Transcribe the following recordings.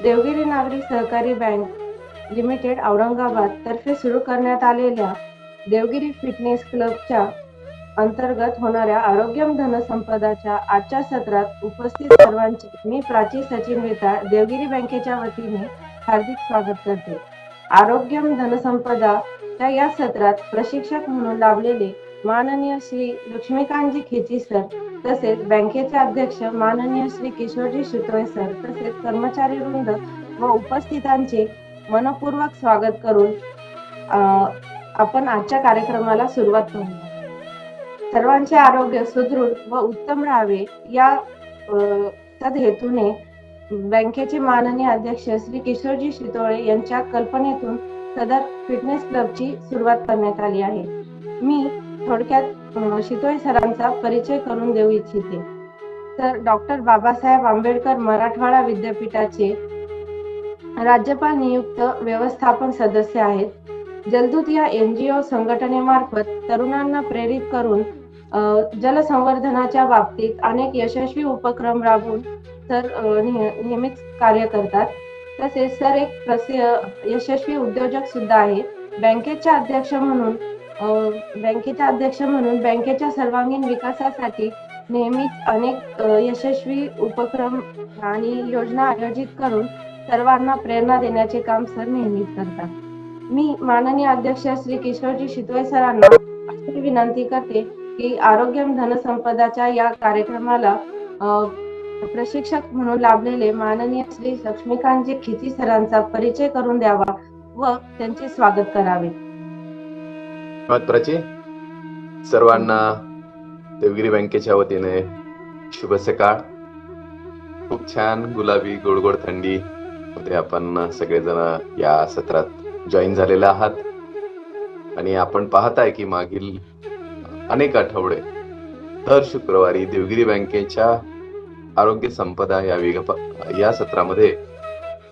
Devgiri Nagari Sahakari bank limited Aurangabad तर्फे सुरू करण्यात आलेल्या देवगिरी फिटनेस क्लबच्या अंतर्गत होणाऱ्या आरोग्यम धनसंपदाच्या आजच्या सत्रात उपस्थित सर्वांचे मी प्राची सचिन वेताळ देवगिरी बँकेच्या वतीने हार्दिक स्वागत करते. आरोग्यम धनसंपदाच्या या सत्रात प्रशिक्षक म्हणून लाभलेले माननीय श्री लक्ष्मीकांतजी खेची सर, तसेच बँकेचे अध्यक्ष माननीय श्री किशोरजी शितोळे सर, तसेच कर्मचारी वृंद व उपस्थितांचे मनपूर्वक स्वागत करून आपण आजच्या कार्यक्रमाला सुरुवात करूया. सर्वांचे आरोग्य सुदृढ व उत्तम राहावे या सदहेतूने बँकेचे माननीय अध्यक्ष श्री किशोरजी शितोळे यांच्या कल्पनेतून सदर फिटनेस क्लबची सुरुवात करण्यात आली आहे. मी थोडक्यात शितोळे सरांचा परिचय करून देऊ इच्छिते. तर डॉक्टर बाबासाहेब आंबेडकर मराठवाडा विद्यापीठाचे राज्यपाल नियुक्त व्यवस्थापन सदस्य आहेत. जलदूत या NGO संघटनेमार्फत तरुणांना प्रेरित करून जलसंवर्धनाच्या बाबतीत अनेक यशस्वी उपक्रम राबवून तर नेहमीच कार्य करतात. तसेच सर एक यशस्वी उद्योजक सुद्धा आहे. बँकेच्या अध्यक्ष म्हणून बँकेच्या सर्वांगीण विकासासाठी नेहमीच अनेक यशस्वी उपक्रम आणि योजना आयोजित करून सर्वांना प्रेरणा देण्याचे काम सर नेहमीच करतात. मी माननीय अध्यक्ष श्री किशोरजी शितोळे सरांना अशी विनंती करते की आरोग्यम धनसंपदाच्या या कार्यक्रमाला प्रशिक्षक म्हणून लाभलेले माननीय श्री लक्ष्मीकांतजी खेची सरांचा परिचय करून द्यावा व त्यांचे स्वागत करावे. प्राची, सर्वांना देवगिरी बँकेच्या वतीने शुभ सकाळ. खूप छान गुलाबी गोड थंडी मध्ये आपण सगळेजण या सत्रात जॉईन झालेला आहात आणि आपण पाहताय की मागील अनेक आठवडे दर शुक्रवारी देवगिरी बँकेच्या आरोग्य संपदा या सत्रामध्ये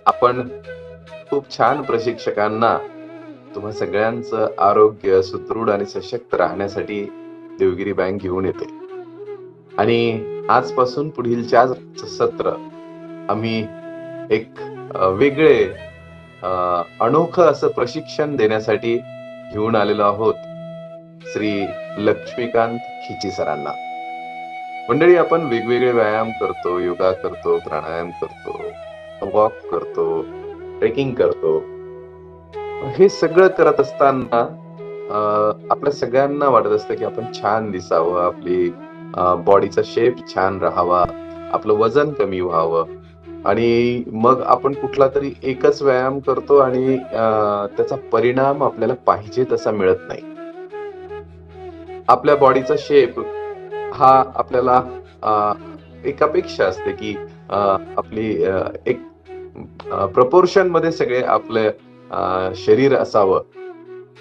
आपण खूप छान प्रशिक्षकांना तुम्हा सगळ्यांचं आरोग्य सुदृढ आणि सशक्त राहण्यासाठी देवगिरी बँक घेऊन येते. आणि आजपासून पुढील 4 सत्र आम्ही एक वेगळे अनोखं असं प्रशिक्षण देण्यासाठी घेऊन आलेलो आहोत श्री लक्ष्मीकांत खेची सरांना. मंडळी, आपण वेगवेगळे व्यायाम करतो, योगा करतो, प्राणायाम करतो, वॉक करतो, ट्रेकिंग करतो. हे सगळं करत असताना आपल्या सगळ्यांना वाटत असतं की आपण छान दिसावं, आपली बॉडीचा शेप छान राहावा, आपलं वजन कमी व्हावं. आणि मग आपण कुठला तरी एकच व्यायाम करतो आणि त्याचा परिणाम आपल्याला पाहिजे तसा मिळत नाही. आपल्या बॉडीचा शेप हा आपल्याला एक अपेक्षा असते की आपली एक प्रपोर्शन मध्ये सगळे आपले शरीर असावं.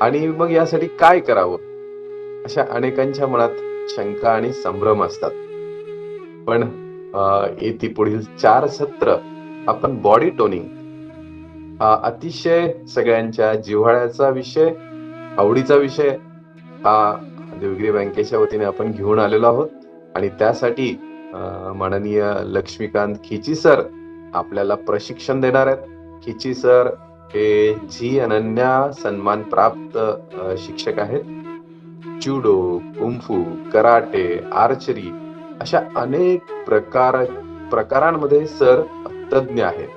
आणि मग यासाठी काय करावं अशा अनेकांच्या मनात शंका आणि संभ्रम असतात. पण येथे पुढील 4 सत्र आपण बॉडी टोनिंग अतिशय सगळ्यांच्या जिव्हाळ्याचा विषय, आवडीचा विषय हा देवगिरी बँकेच्या वतीने आपण घेऊन आलेलो आहोत. आणि त्यासाठी माननीय लक्ष्मीकांत खेची सर आपल्याला प्रशिक्षण देणार आहेत. खेची सर हे जी अनन्या सन्मान प्राप्त शिक्षक आहेत. जुडो, कुंफू, कराटे, आर्चरी अशा अनेक प्रकारांमध्ये सर तज्ञ आहेत.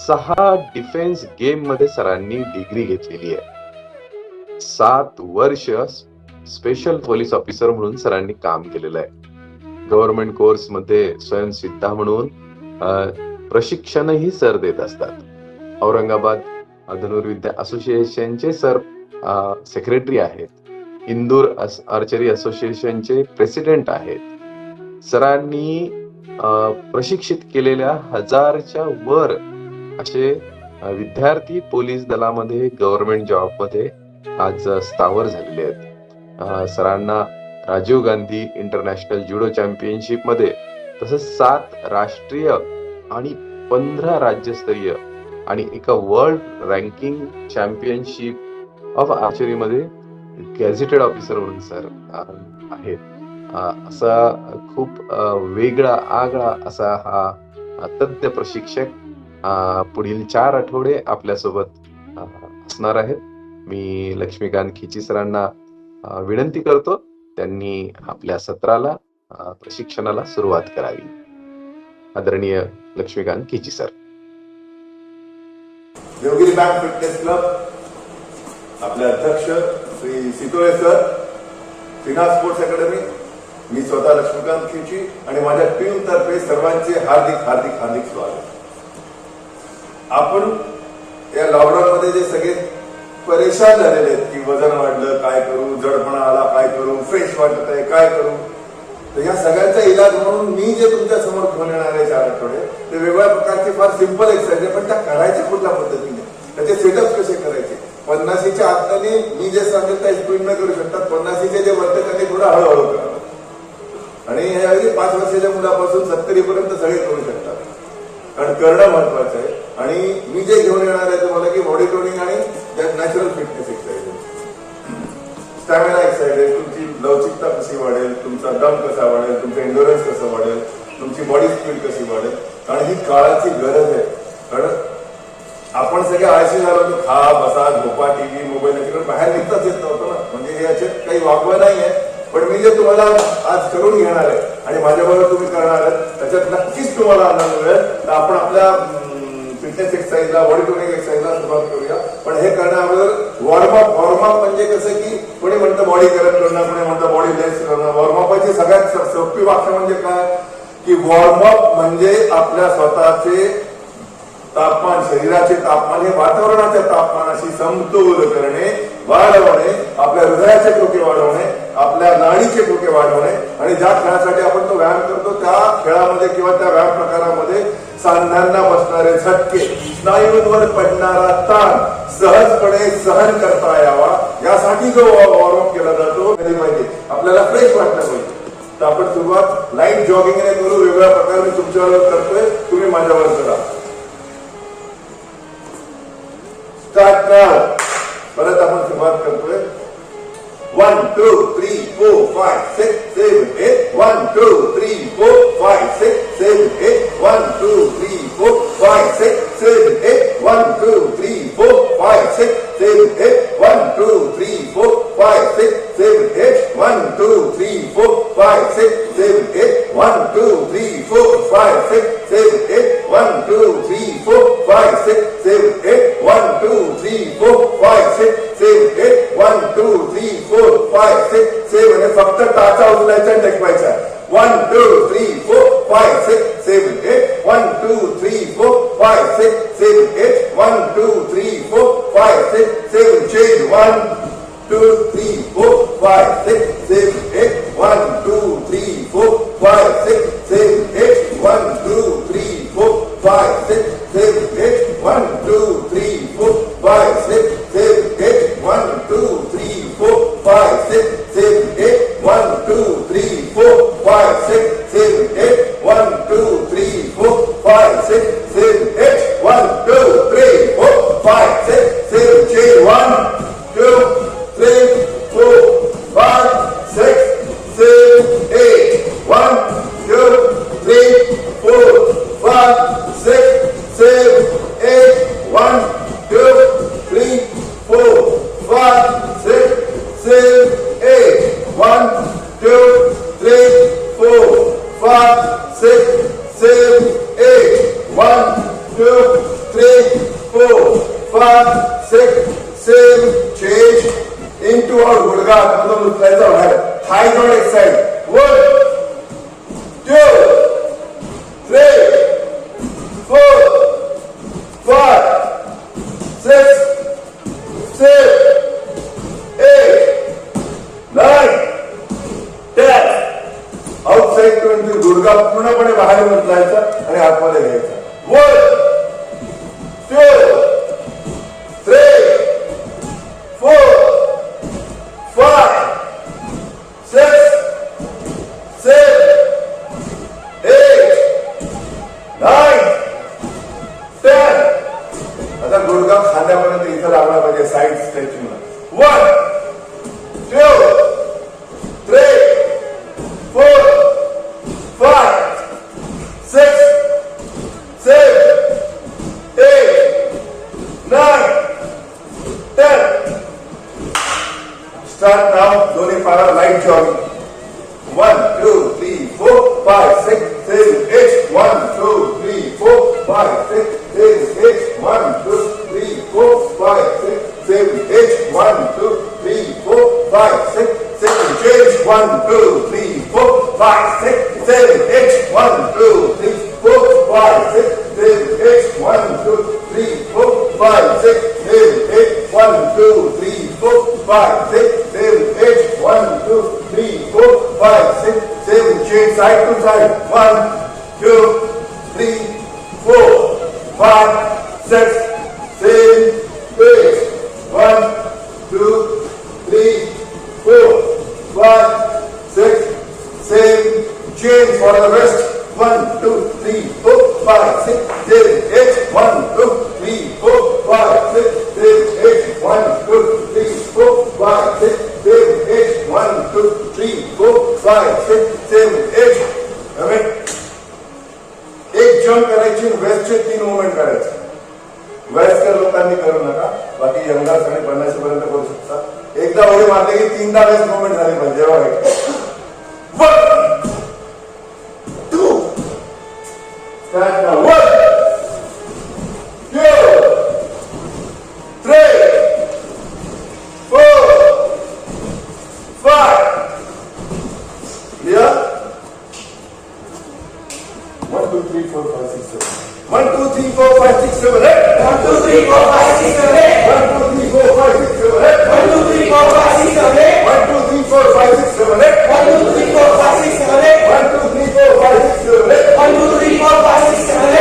6 डिफेन्स गेम मध्ये सरांनी डिग्री घेतलेली आहे. 7 वर्ष स्पेशल पोलीस ऑफिसर म्हणून सरांनी काम केलेलं आहे. गव्हर्नमेंट कोर्स मध्ये स्वयंसिद्धा म्हणून प्रशिक्षणही सर देत असतात. औरंगाबाद धनुर्विद्या असोसिएशनचे सर सेक्रेटरी आहेत. इंदूर आर्चरी असोसिएशनचे प्रेसिडेंट आहेत. सरांनी प्रशिक्षित केलेल्या 1000च्या वर असे विद्यार्थी पोलीस दलामध्ये, गव्हर्नमेंट जॉब मध्ये आज स्थावर झालेले आहेत. सरांना राजीव गांधी इंटरनॅशनल जुडो चॅम्पियनशिप मध्ये, तसंच 7 राष्ट्रीय आणि 15 राज्यस्तरीय आणि एका world ranking championship of archery मध्ये गॅझेटेड ऑफिसर म्हणून सर आहेत. असा खूप वेगळा आगळा असा हा तज्ञ प्रशिक्षक पुढील 4 आठवडे आपल्यासोबत असणार आहेत. मी लक्ष्मीकांत खिची सरांना विनंती करतो त्यांनी आपल्या सत्राला प्रशिक्षणाला सुरुवात करावी. आदरणीय Laxmikant Khichi sir. Devgiri bank fitness club आपले अध्यक्ष Shri Sitole sir, Shrinath sports academy, मी स्वतः लक्ष्मीकांत खिची आणि माझ्या टीम तर्फे सर्वांचे हार्दिक हार्दिक हार्दिक स्वागत. आपण या लॉकडाऊन मध्ये जे सगळे परेशान झालेले आहेत की वजन वाढलं काय करू, जडपणा आला काय करू, फ्रेश वाटत आहे काय करू, तर या सगळ्यांचा इलाज म्हणून मी जे तुमच्या समोर घेऊन येणार आहे 4 आठवडे ते वेगवेगळ्या प्रकारचे फार सिंपल एक्सरसाइज आहे, पण त्या करायच्या कुठल्या पद्धतीने, त्याचे सेटअप कसे करायचे. 50च्या आतने मी जे सांगेल त्या स्पीड न करू शकतात. 50चे जे वर्त त्यांनी थोडं हळूहळू करावं आणि हे अगदी 5 वर्षाच्या मुलापासून 70 पर्यंत सगळे करू शकतात, कारण करणं महत्वाचं आहे. आणि मी जे घेऊन येणार आहे तुम्हाला की बॉडी टोनिंग आणि natural fitness exercise, stamina exercise, तुमची लवचिकता कशी वाढेल, तुमचा दम कसा वाढेल, तुमचं एन्ड्युरन्स कसं वाढेल, तुमची बॉडी स्पीड कशी वाढेल. आणि ही काळाची गरज आहे, कारण आपण सगळे आळशी झालो होतो. खा बसा झोपा टीव्ही मोबाईल याच्याकडे बाहेर निघताच येत नव्हतं ना. म्हणजे हे याच्यात काही वागवं नाहीये, पण मी जे तुम्हाला आज करून घेणार आहे आणि माझ्याबरोबर तुम्ही करणार आहात त्याच्यात नक्कीच तुम्हाला आनंद मिळेल. तर आपण आपल्या फिटनेस एक्सरसाइजला बॉडी टोनिंग एक्सरसाइजला सुरुवात करूया. पण हे करण्याअगोदर वॉर्मअप म्हणजे कसं की कोणी म्हणतं बॉडी करत करणं, कोणी म्हणतं बॉडी लेस करणं. वॉर्मअपची सगळ्यात सोपी वाक्य म्हणजे काय की वॉर्मअप म्हणजे आपल्या स्वतःचे तापमान, शरीराचे तापमान हे वातावरणाच्या तापमानाशी समतोल करणे, वाढवणे, आपल्या हृदयाचे ठोके वाढवणे, आपल्या नाडीचे ठोके वाढवणे. आणि ज्या खेळासाठी आपण तो व्यायाम करतो त्या खेळामध्ये किंवा त्या व्यायाम प्रकारामध्ये सांध्यांना बसणारे झटके, स्नायूंवर पडणारा ताण सहजपणे सहन करता यावा यासाठी जो वॉर्मअप केला जातो पाहिजे, आपल्याला फ्रेश वाटलं पाहिजे. तर आपण सुरुवात लाईट जॉगिंगने करू. वेगवेगळ्या प्रकारे मी तुमच्यावर करतोय, तुम्ही माझ्यावर करा. Start now. परत आपण सुरुवात करतोय. 1 2 3 4 5 6 7 8 1 2 3 4 5 6 7 8 1 2 3 4 5 6 7 8 1 2 3 4 5 6 7 8 1 2 3 4 5 6 7 8 1 2 3 4 5 6 7 8 1 2 3 4 5 6 7 8 1 2 3 4 5 6 7 8 1 2 3 4 5 6 7 8 1 2 3 4 5 6 7. फक्त टाचा उचलायचा टेकवायचा. 1 2 3 4 5 6 7 8 1 2 3 4 5 6 7 8 1 2 3 4 5 6 7. Change. 1 2 3 4 5 6 7 8 1 2 3 4 5 6 7 8 1 2 3 4 5 6 7 8 1 2 3 4 5 6 7 8 1 2 3 4 5 6 7 8 1 2 3 4 5 6 7 8 1 2 3 4 5 6 7 8 1 2 3 4 5 6 7. Change. 1 2 3 4 5 6 7 8 1 2 3 4 5 6 7 8 1 2 3 4 5 6 7 8 1 2 3 4 5 6 7 8 1 2 3 4 5 6 7. Change. into our गुडघा मधून उचलायचा बाहेर. थाय जॉइंट एक्सरसाइज. 1 2 3 4 5 6 7 8 9 10. आउटसाइड टू गुडघा पूर्णपणे बाहेर उचलायचा आणि आतमध्ये घ्यायचा. 1 2 3 4 5 6 7 8 9 10. आता गुडघा खांद्यापर्यंत इथं लागला पाहिजे side स्ट्रेचिंगला. 1 2 3 4 5 6 7 Start now. Doing para light jogging. 1, 2, 3, 4, 5, 6, 7, 8. 1, 2, 3, 4, 5, 6, 7, 8. 1, 2, 3, 4, 5, 6, 7, 8. 1, 2, 3, 4, 5, 6, 7, change. 1, 2, 3, 4, 5, 6, 7, 8. 1, 2, 3, 4, 5, 6, 7, 8. 1, 2, 3, 4, 5, 6, 7, 8. 1, 2, 3, 4, 5, 6, 7, 8. 1, 2, 3, 4, 5, 6, 7, change side to side. 1, 2, 3, 4, 5, 6, 7, 8. 1, 2, 3, 4, 5, 6, 7, change for the rest. 1, 2, 3, 4, 5, 6, 7, 8. 1, 2, 3, 4, 5, 6, 7, 8. 1, 2, 3, 4, 5, 6, 7, 8. 1, 2, 3, 4, 5, 6, 7, 8. Amen. एक जंप करायची, वेस्टचे 3 मुवमेंट करायचे. वयस्कर लोकांनी करू नका, बाकी यंगर्स आणि 50 पर्यंत करू शकता. एकदा उडी मारले की 3दा वेस्ट मुवमेंट झाली पाहिजे. 1, 2, start now. 1, 2, 3, 4, 5. Clear? 1, 2, 3, 4, 5, 6, 7. 1, 2, 3, 4, 5, 6, 7, 8. 1, 2, 3, 4, 5, 6, 7, 8. 1, 2, 3, 4, 5, 6, 7, 8. 1, 2, 3, 4, 5, 6, 7, 8. 1, 2, 3, 4, 5, 6, 7, 8. 1, 2, 3, 4, 5, 6, 7, 8. 1, 2, 3, 4, 5, 6, 7, 8. 1, 2, 3, 4, 5, 6, 7, 8. 1, 2, 3, 4, 5,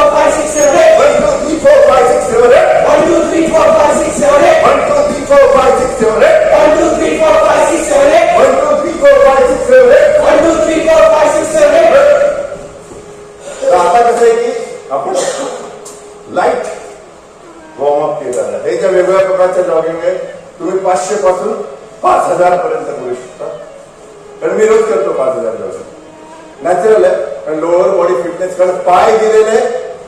6, 7, 8. 1, 2, 3, 4, 5, 6, 7, 8. 1, 2, 3, 4, 5, 6, 7, 8. 1, 2, 3, 4, 5, 6, 7, 8. 1, 2, 3, 4, 5, 6, 7, 8. 1, 2, 3, 4, 5, 6, 7, 8. 1, 2, 3, 4, 5, 6, 7, 8. 1, 2, 3, 4, 5, 6, 7, 8. तर आता कसं आहे की आपण लाईट वॉर्मअप केलं आहे. हे ज्या वेगवेगळ्या प्रकारच्या जॉगिंग आहे, तुम्ही 500 पासून 5000 पर्यंत करू शकता. कारण मी रोज करतो 5000 जॉगिंग. नॅचरल आहे, कारण लोअर बॉडी फिटनेस, कारण पाय दिलेले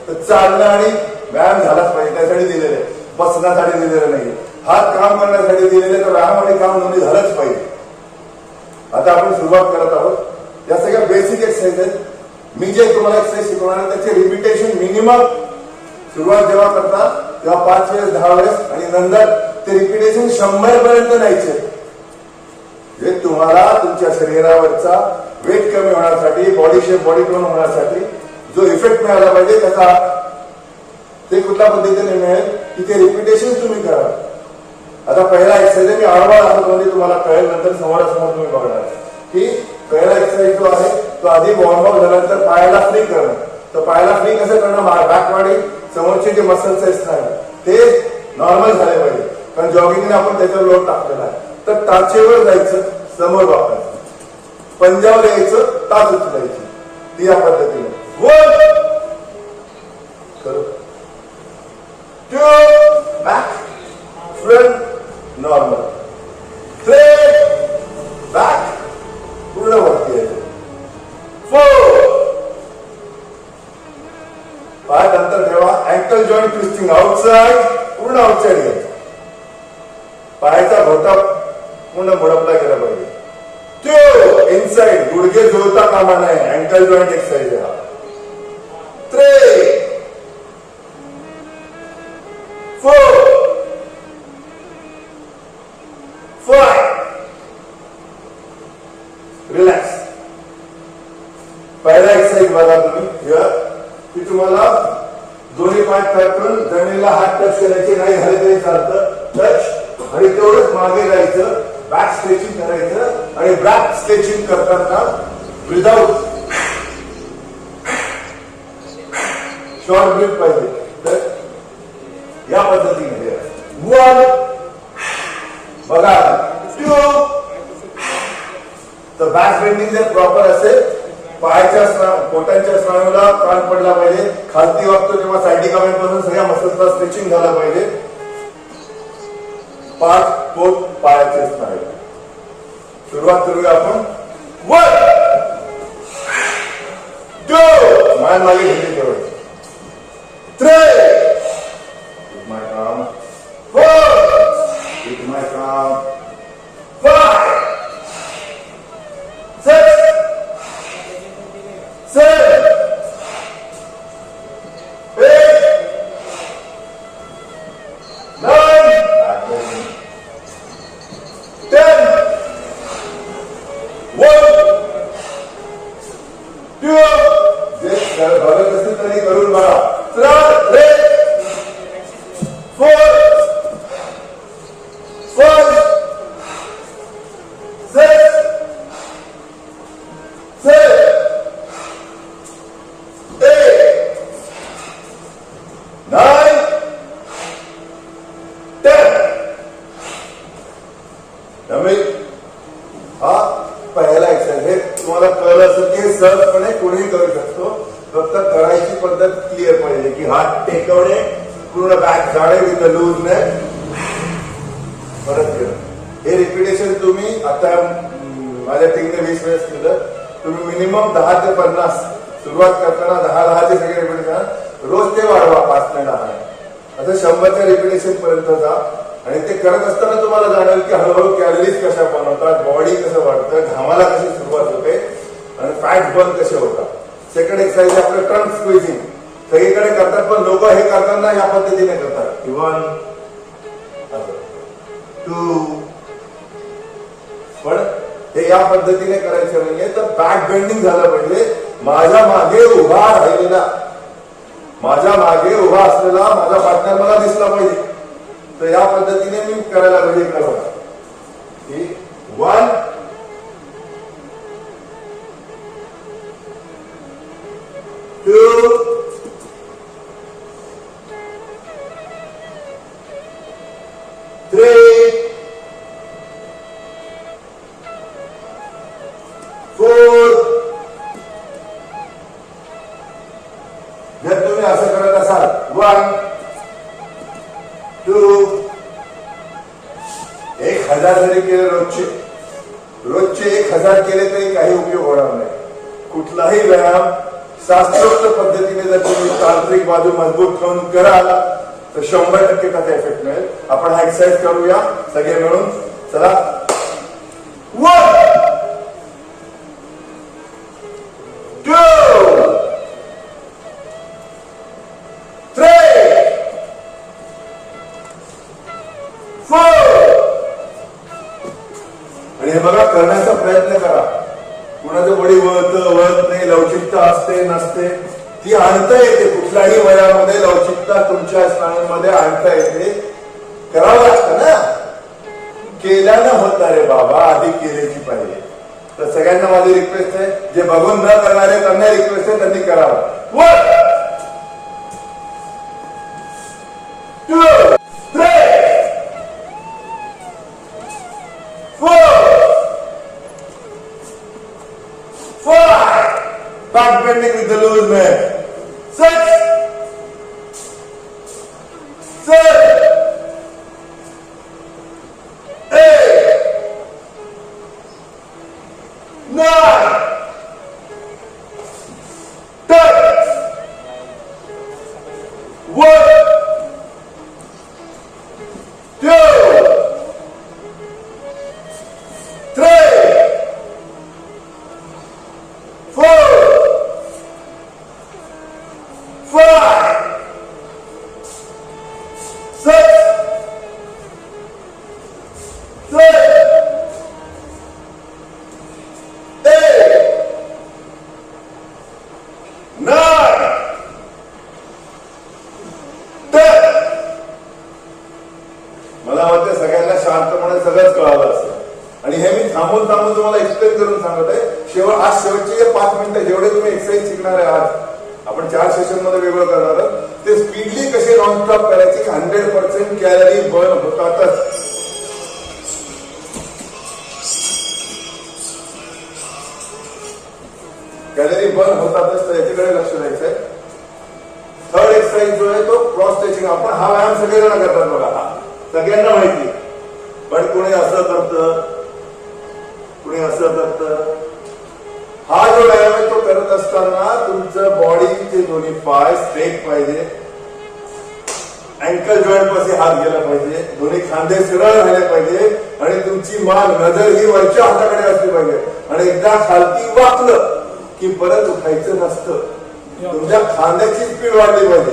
तर चालणं आणि व्यायाम झालाच पाहिजे, त्यासाठी दिलेले, बसण्यासाठी दिलेलं नाही. हात काम करण्यासाठी दिलेले, तर व्यायाम आणि काम दोन्ही झालंच पाहिजे. आता आपण सुरुवात करत आहोत. या सगळ्या बेसिक एक्सरसाइज आहेत. मी जे तुम्हाला एक्सरसाइज शिकवणार आहे त्याचे रिपिटेशन मिनिमम सुरुवात जेव्हा करता तेव्हा 5 वेळेस 10 वेळेस आणि नंतर ते रिपिटेशन 100 पर्यंत न्यायचे. जे तुम्हाला तुमच्या शरीरावरचा वेट कमी होण्यासाठी, बॉडी शेप, बॉडी टोन होण्यासाठी जो इफेक्ट मिळाला पाहिजे त्याचा ते कुठल्या पद्धतीने मिळेल की ते रिपिटेशन तुम्ही करा. आता पहिला एक्सरसाइज मी आडवा दाखवतो, तुम्हाला कळेल, नंतर समोरासमोर तुम्ही बघणार की पहिला एक्सरसाइज जो आहे तो आधी वॉर्मअप झाल्यानंतर पायाला फ्री करणं. तर पायाला फ्री कसं करणं, बॅकवाडी समोरचे जे मसल्स आहेत ते नॉर्मल झाले पाहिजे, कारण जॉगिंगने आपण त्याच्यावर लोड टाकलेला आहे. तर टाचेवर जायचं, समोर वापरायचं, पंजावर यायचं, टाच उचलायची, ती या पद्धतीने. 1, 2, बॅक, फ्रंट, नॉर्मल, 3, बॅक, पूर्ण वरती यायचं, 4, पाय नंतर ठेवा, अँकल जॉईंट ट्विस्टिंग आउटसाइड, पूर्ण आउटसाइड घ्यायचं, पायाचा घोटा पूर्ण बडपला गेला पाहिजे. 2, इनसाइड, गुडघे जुळता कामा नये, अँकल जॉईंट एक्सरसाइज आहे. 3, 4, 5, रिलॅक्स. पहिला एक्सरसाइज बघा तुम्ही, की तुम्हाला दोन्ही पाय करून जमिनीला हात टच करायचे, नाही झाले तरी चालतं, टच, आणि तेवढंच मागे जायचं, बॅक स्ट्रेचिंग करायचं. आणि बॅक स्ट्रेचिंग करताना विदाउट शॉर्ट ब्रीथ पाहिजे. तर या पद्धतीने 1, बघा, 2, तर बॅक बेंडिंग जर प्रॉपर असेल, पायाच्या पोटांच्या स्नायूला ताण पडला पाहिजे, खालती वागतो तेव्हा सायटिका वेन पासून सगळ्या मसल्सला स्ट्रेचिंग झालं पाहिजे. पाठ, पोट, पायाचे स्नायू. सुरुवात करूया आपण. 1, 2, मान मागे घेतली ठेवायची, 3, 4, तरी करून बघा. चला रे 4 5 6 7 8 9 10. त्यामुळे हा पहिला एक्सरसाइज हे तुम्हाला कळलं असेल की सहजपणे कोणीही करू शकतो. फक्त करायची पद्धत क्लिअर पाहिजे की हात टेकवणे, पूर्ण बॅक जाणे विथ लूज ने परत केलं. हे रिपिटेशन तुम्ही आता माझ्या टीमने 20 वेळेस केलं. तुम्ही मिनिमम 10 ते 50 सुरुवात करताना 10-10 सगळे रिपिटेशन रोज ते वाढवा 5 ते 10 असं 100च्या रिपिटेशन पर्यंत जा. आणि ते करत असताना तुम्हाला जाणवेल की हळूहळू कॅलरीज कशा बनवतात, बॉडी कसं वाढतं, घामाला कशी सुरुवात होते आणि फॅट बर्न कसे होतात. सेकंड एक्सरसाइज आपलं ट्रंक स्क्विझिंग सगळीकडे करतात, पण लोक हे करताना या पद्धतीने करतात. 1 2 पण हे या पद्धतीने करायचं नाहीये. तर बॅक बेंडिंग झालं पाहिजे. माझ्या मागे उभा राहिलेला, माझ्या मागे उभा असलेला माझा पार्टनर मला दिसला पाहिजे. तर या पद्धतीने मी करायला पाहिजे. करा 1 2 3 4. जर तुम्ही असं करत असाल 1 2 1000 जरी केले रोजचे 1000 केले तरी काही उपयोग होणार नाही. कुठलाही व्यायाम शास्त्रोक्त पद्धतीने जर तुम्ही तांत्रिक बाजू मजबूत ठेवून कराल तर 100% त्याचा इफेक्ट मिळेल. आपण हा एक्सरसाइज करूया सगळे मिळून. चला 1 2 3 4. आणि हे बघा करण्याचा प्रयत्न करा. कुणाचं बॉडी वळत नाही, लवचिकता असते नसते ती आणता येते. कुठल्याही वयामध्ये लवचिकता तुमच्या स्नायूंमध्ये आणता येते. करावं लागतं ना, केल्यानं होत रे बाबा, आधी केल्याची पाहिजे. तर सगळ्यांना माझी रिक्वेस्ट आहे, जे बघून न करणारे त्यांना रिक्वेस्ट आहे त्यांनी करावं. 1 2 3 4 5. Back bending with the loose man. 6 7 8 9 10. 1 2 3 4 5 6 7 8 9 10. मला वाटतं सगळ्यांना शांतपणे सगळंच कळालं असतं. आणि हे मी थांबून तुम्हाला एक्सप्लेन करून सांगत आहे. आज शेवटचे जे 5 मिनिटं जेवढे तुम्ही एक्सरसाइज शिकणार आहे, आज आपण 4 सेशन मध्ये वेगळं करणार आहोत. ते स्पीडली कसे नॉनस्टॉप करायचे, 100% कॅलरी बर्न होतातच. कॅलरी बर्न होतातच, तर याच्याकडे लक्ष द्यायचंय. थर्ड एक्सरसाइज जो आहे तो क्रॉस स्ट्रेचिंग. आपण हा व्यायाम सगळेजण करतात बघा, हा सगळ्यांना माहिती. पण कोणी असं करतं, कोणी असं करतं. हा जो व्यायाम आहे तो करत असताना तुमचं बॉडीचे दोन्ही पाय स्ट्रेट पाहिजे, अँकल जॉईंट पाशी हात गेला पाहिजे, दोन्ही खांदे सरळ राहिले पाहिजे आणि तुमची मान नजर ही वरच्या हाताकडे असली पाहिजे. आणि एकदा खालती वाकलं की परत उठायचं नसतं. तुमच्या खांद्याची स्पीड वाढली पाहिजे.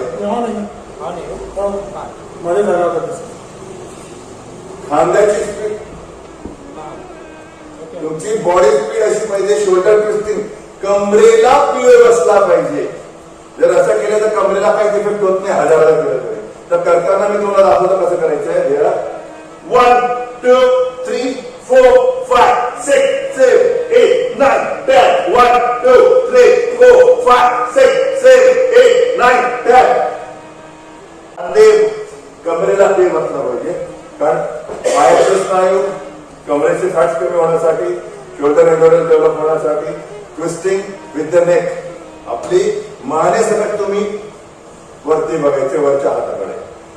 खांद्याची स्पीड, तुमची बॉडी स्पीड अशी पाहिजे. शोल्डर ट्विस्टिंग, कमरेला पिळ बसला पाहिजे. जर असं केलं कमरेला काही इफेक्ट होत नाही हजाराला केलं तरी. तर करताना मी तुम्हाला दाखवतो कसं करायचंय. 1 2 3 4 5 6 7 8 9 10 1 2 3 4 5 6 7 8 9 10. आणि कमरेला ते बसला पाहिजे, कारण पायाचे स्नायू कमरेचे फॅट्स कमी होण्यासाठी, शोल्डर एंडोरन्स डेव्हलप होण्यासाठी, ट्विस्टिंग विथ द नेक, आपली मानेसकट तुम्ही वरती बघायचे वरच्या हाताकडे,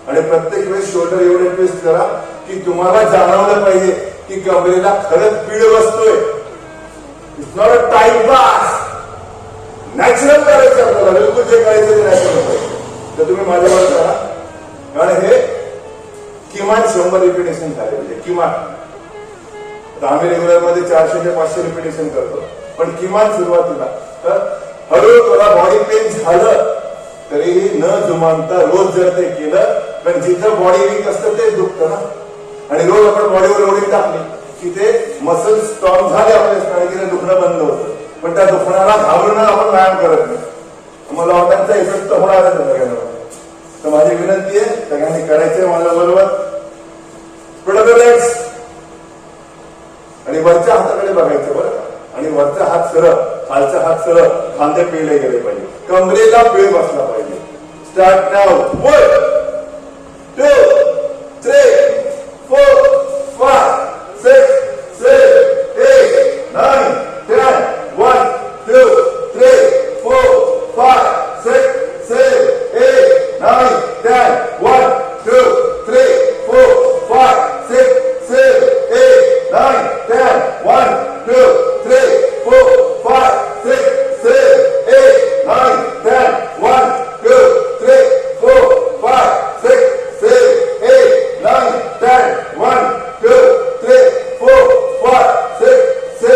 आणि प्रत्येक वेळेस शोल्डर एवढे ट्विस्ट करा की तुम्हाला जाणवलं पाहिजे की कमरेला खरंच पीड बसतोय. It's not a timepass. Natural करायचं आपल्याला, बिलकुल जे करायचं ते नॅचरल पाहिजे. तर तुम्ही माझ्यावर करा, कारण हे किमान 100 रिपिटेशन झाले पाहिजे. किमान आता आम्ही रेग्युलर मध्ये 400 ते 500 रिपिटेशन करतो, पण किमान सुरुवातीला. तर हळूहळू तुला बॉडी पेन झालं तरीही न जुमानता रोज जर ते केलं, पण जिथं बॉडी वीक असतं तेच दुखतं ना, आणि रोज आपण बॉडीवर एवढी टाकली की ते मसल स्ट्रॉंग झाले आपल्या स्नायूने, दुखणं बंद होतं. पण त्या दुखण्याला घाबरून आपण व्यायाम करत नाही, मग लॉकडाऊनचा इफेक्ट तर होणारच आहे सगळ्यांना. तर माझी विनंती आहे सगळ्यांनी करायचंय माझ्या बरोबर. लेग्स आणि वरच्या हाताकडे बघायचं बरं, आणि वरचा हात सरळ, खालचा हात सरळ, खांदे पिळले गेले पाहिजे, कमरेला पीळ बसला पाहिजे. Start now. 1 2 3 4 5 6 7 8 9 10 1 2 3 4 5 6 7 8 9 10 1 2 3 4 5 6 7 8 9 10 1 2 3 4 5 6 7 8 9 10 1 2 3 4 5 6 7 8 9 10 1 2 3 4 5 6 7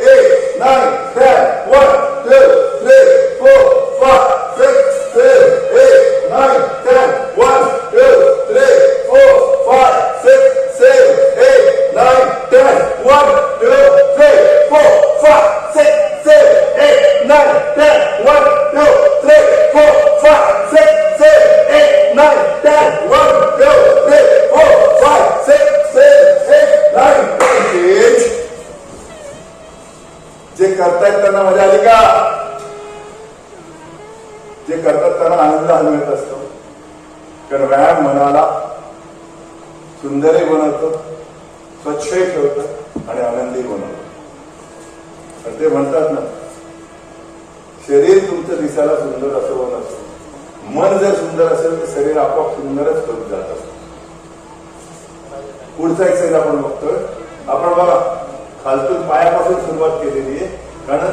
8 9 10 1 2 3 4 5 6 7 8 9 10 1 2 3 4 5 6 7 8 9 10 1 2 3 4 5 6 7 8 9 10 1 2 3 4 5 6 7 8 9 10 1 2 3 4 5 6 7 8 9 10. जे करतायत त्यांना मजा आली का? जे करतात त्यांना आनंद अनुभवत असतो, कारण व्यायाम मनाला सुंदरही बनवतो, स्वच्छही ठेवतं आणि आनंदी बनवतं. पण ते म्हणतात ना, शरीर तुमचं दिसायला सुंदर असो व नसो, मन जर सुंदर असेल तर शरीर आपोआप सुंदरच करून जात असतं. पुढचा एक्सरसाइज आपण बघतोय. आपण बघा, खालतून पायापासून सुरुवात केलेली आहे, कारण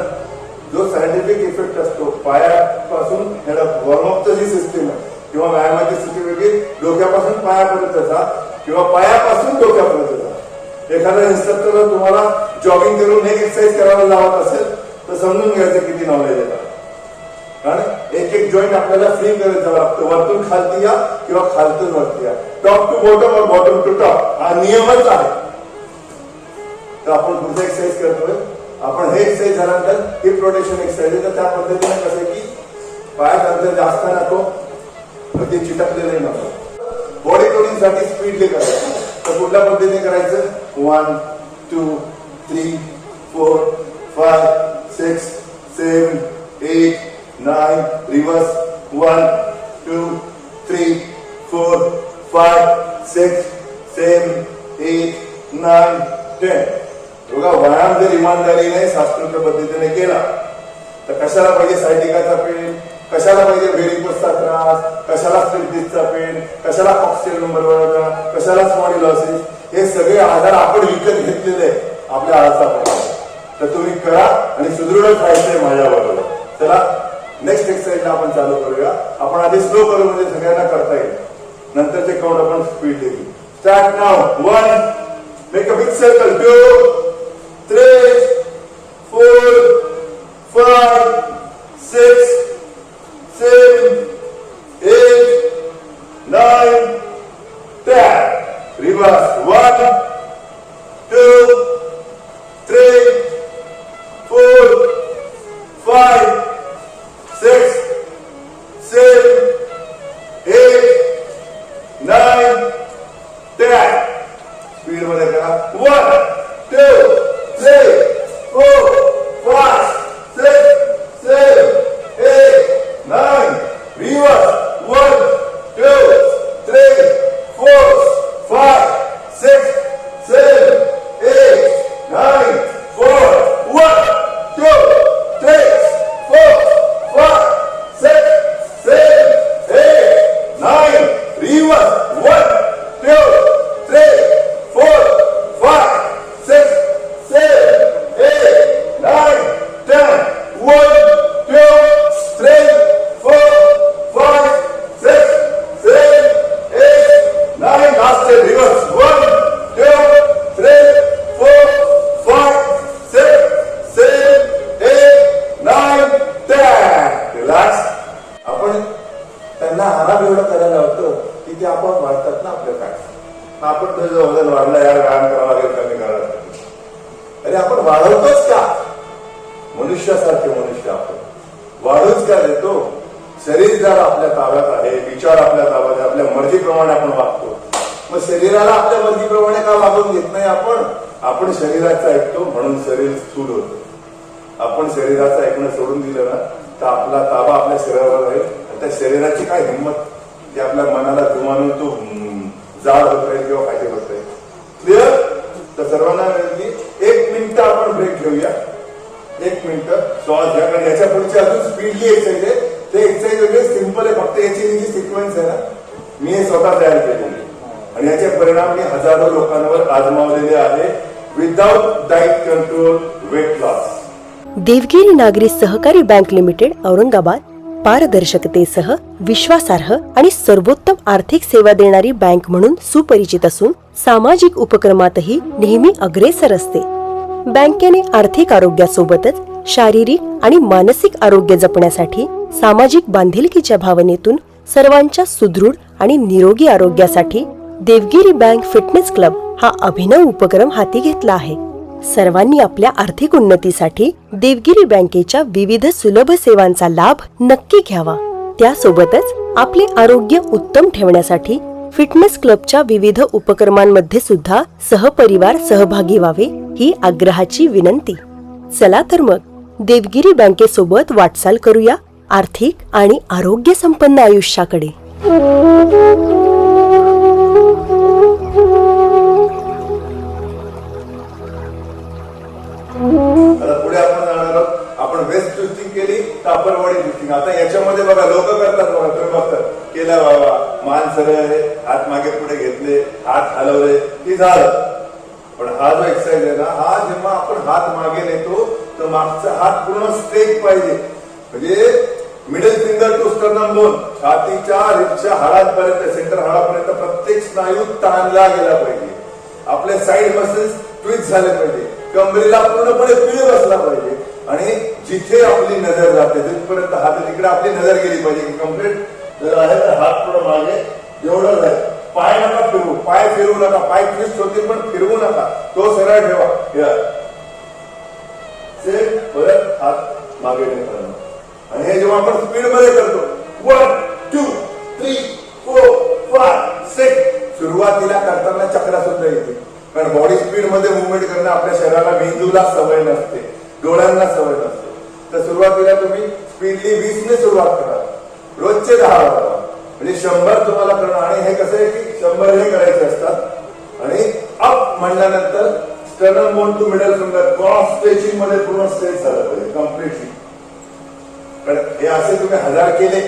जो सायंटिफिक इफेक्ट असतो पायापासून हेडअप, वॉर्मअपची जी सिस्टीम आहे किंवा व्यायामाची स्थिती वेगळी, डोक्यापासून पायापर्यंत जा किंवा पायापासून डोक्यापर्यंत जा. एखादा इन्स्ट्रक्टर तुम्हाला जॉगिंग करून एक एक्सरसाइज करायला लावत असेल तर समजून घ्यायचं किती नॉलेज येतात, कारण एक एक जॉईंट आपल्याला फ्री करत जावं लागतं. वरतून खालती या किंवा खालतून वरती या, टॉप टू बॉटम और बॉटम टू टॉप, हा नियमच आहे. तर आपण पुढचं एक्सरसाइज करतोय. आपण हे एक्सरसाइज झाल्यानंतर हिप रोटेशन एक्सरसाइज आहे, तर त्या पद्धतीने कसं की पायात अंतर जास्त नको, ते चिटकलेलं नको. बॉडी टोनिंग साठी स्पीडली करायचं. तर कुठल्या पद्धतीने करायचं? 1 2 3 4 5 6 7 8 9 रिवर्स 1 2 3 4 5 6 7 8 9 10. बघा, व्यायाम जर इमानदारीने शास्त्रोक्त पद्धतीने केला तर कशाला पाहिजे सायटिकाचा पेन, कशाला पाहिजे व्हेरिकोसचा त्रास, कशाला स्लिप डिस्कचा पेन, कशाला ऑक्सिजन नंबर वाढवणं, कशाला स्पॉन्डिलोसिस, हे सगळे आजार आपण विकत घेतलेले आपल्या आळसाप्रमाणे. तर तुम्ही करा आणि सुदृढ राहायचंय माझ्या बरोबर. चला नेक्स्ट एक्सरसाइजला आपण चालू करूया. आपण आधी स्लो करू म्हणजे सगळ्यांना करता येईल, नंतरचे काउंट आपण स्पीड देऊ. Start now. 1 make a big circle, 2 3 4 5 6 7 8 9 10. Reverse. 1 2 3 4 5 6 7 त्यांना आराम एवढं करायला होतं की ते आपण वाढतात ना आपल्या फॅट. आपण तुझं वजन वाढलं यार, व्यायाम करावा लागेल, कमी करायला लागेल. अरे आपण वाढवतोच का? मनुष्यासारखे मनुष्य आपण वाढूच का देतो? शरीर जर आपल्या ताब्यात आहे, विचार आपल्या ताब्यात आहे, आपल्या मर्जीप्रमाणे आपण वागतो. मग शरीराला आपल्या मर्जीप्रमाणे का वागून घेत नाही आपण? आपण शरीराचं ऐकतो म्हणून शरीर स्थूल होतं. आपण शरीराचं ऐकणं सोडून दिलं ना तर आपला ताबा आपल्या शरीरावर राहील. आणि त्या शरीराची काय हिंमत की आपल्या मनाला जुमानून तो जाड होत राहील किंवा फायदे होत राहील. क्लिअर? तर सर्वांना विनंती, 1 मिनिट आपण ब्रेक घेऊया. 1 मिनिट श्वास घ्या. कारण याच्या पुढची अजून स्पीडली एक्सरसाइज आहे. ते एक्सरसाइज वगैरे सिंपल आहे. फक्त याची जी सिक्वेन्स आहे ना, मी हे स्वतः तयार केलेली आणि याचे परिणाम मी हजारो लोकांवर आजमावलेले आहे. Without diet control, weight loss. Devgiri Nagari Sahakari bank limited Aurangabad पारदर्शकतेसह विश्वासार्ह आणि सर्वोत्तम आर्थिक सेवा देणारी बँक म्हणून सुपरिचित असून सामाजिक उपक्रमातही नेहमी अग्रेसर असते. बँकेने आर्थिक आरोग्यासोबतच शारीरिक आणि मानसिक आरोग्य जपण्यासाठी सामाजिक बांधिलकीच्या भावनेतून सर्वांच्या सुदृढ आणि निरोगी आरोग्यासाठी देवगिरी बँक फिटनेस क्लब हा अभिनव उपक्रम हाती घेतला आहे. सर्वांनी आपल्या आर्थिक उन्नतीसाठी देवगिरी बँकेच्या विविध सुलभ सेवांचा लाभ नक्की घ्यावा. त्यासोबतच आपले आरोग्य उत्तम ठेवण्यासाठी फिटनेस क्लबच्या विविध उपक्रमांमध्ये सुद्धा सहपरिवार सहभागी व्हावे ही आग्रहाची विनंती. चला तर मग देवगिरी बँकेसोबत वाटचाल करूया आर्थिक आणि आरोग्य संपन्न आयुष्याकडे. आता पुढे आपण जाणार आहोत. आपण वेस्ट ट्विस्टिंग केली तर अपर बॉडी ट्विस्टिंग. आता याच्यामध्ये बघा लोक करतात, बघा तुम्ही बघतात, केलं बाबा, मान सरळ, हात मागे पुढे घेतले, हात हलवले की झालं. पण हा जो एक्सरसाइज आहे ना, हा जेव्हा आपण हात मागे नेतो तर मागचा हात पूर्ण स्ट्रेट पाहिजे. म्हणजे middle finger to sternum bone, छातीच्या रिपच्या हाडापर्यंत, सेंटर हाडापर्यंत प्रत्येक स्नायू ताणला गेला पाहिजे. आपले साइड मसल्स ट्विस्ट झाले पाहिजे. कमरेला पूर्णपणे पीळ बसला पाहिजे. आणि जिथे आपली नजर जाते तिथपर्यंत हात, तिकडे आपली नजर गेली पाहिजे. कम्प्लीट जर आहे तर हात पुढे मागे एवढं जाईल. पाय नका फिरवू, पाय फिरवू नका. पाय ट्विस्ट होतील पण फिरवू नका. तो सरळ ठेवा. सेम परत हात मागे नेताना. आणि हे जेव्हा आपण स्पीड मध्ये करतो, 1 2 3 4 5 6, सुरुवातीला करताना चक्रा सुद्धा येते. कारण बॉडी स्पीड मध्ये मुवमेंट करणं आपल्या शरीराला, मेंदूला सवय नसते, डोळ्यांना सवय नसते. तर सुरुवातीला तुम्ही स्पीडली 20 ने सुरुवात करा. रोजचे 10 करा. म्हणजे 100 तुम्हाला करणं. आणि हे कसं आहे की 100 हे करायचे असतात. आणि अप म्हणल्यानंतर sternum bone to middle finger cross stretching मध्ये पूर्ण स्ट्रेच झालं पाहिजे कम्प्लिटली. पण हे असे तुम्ही 1000 केले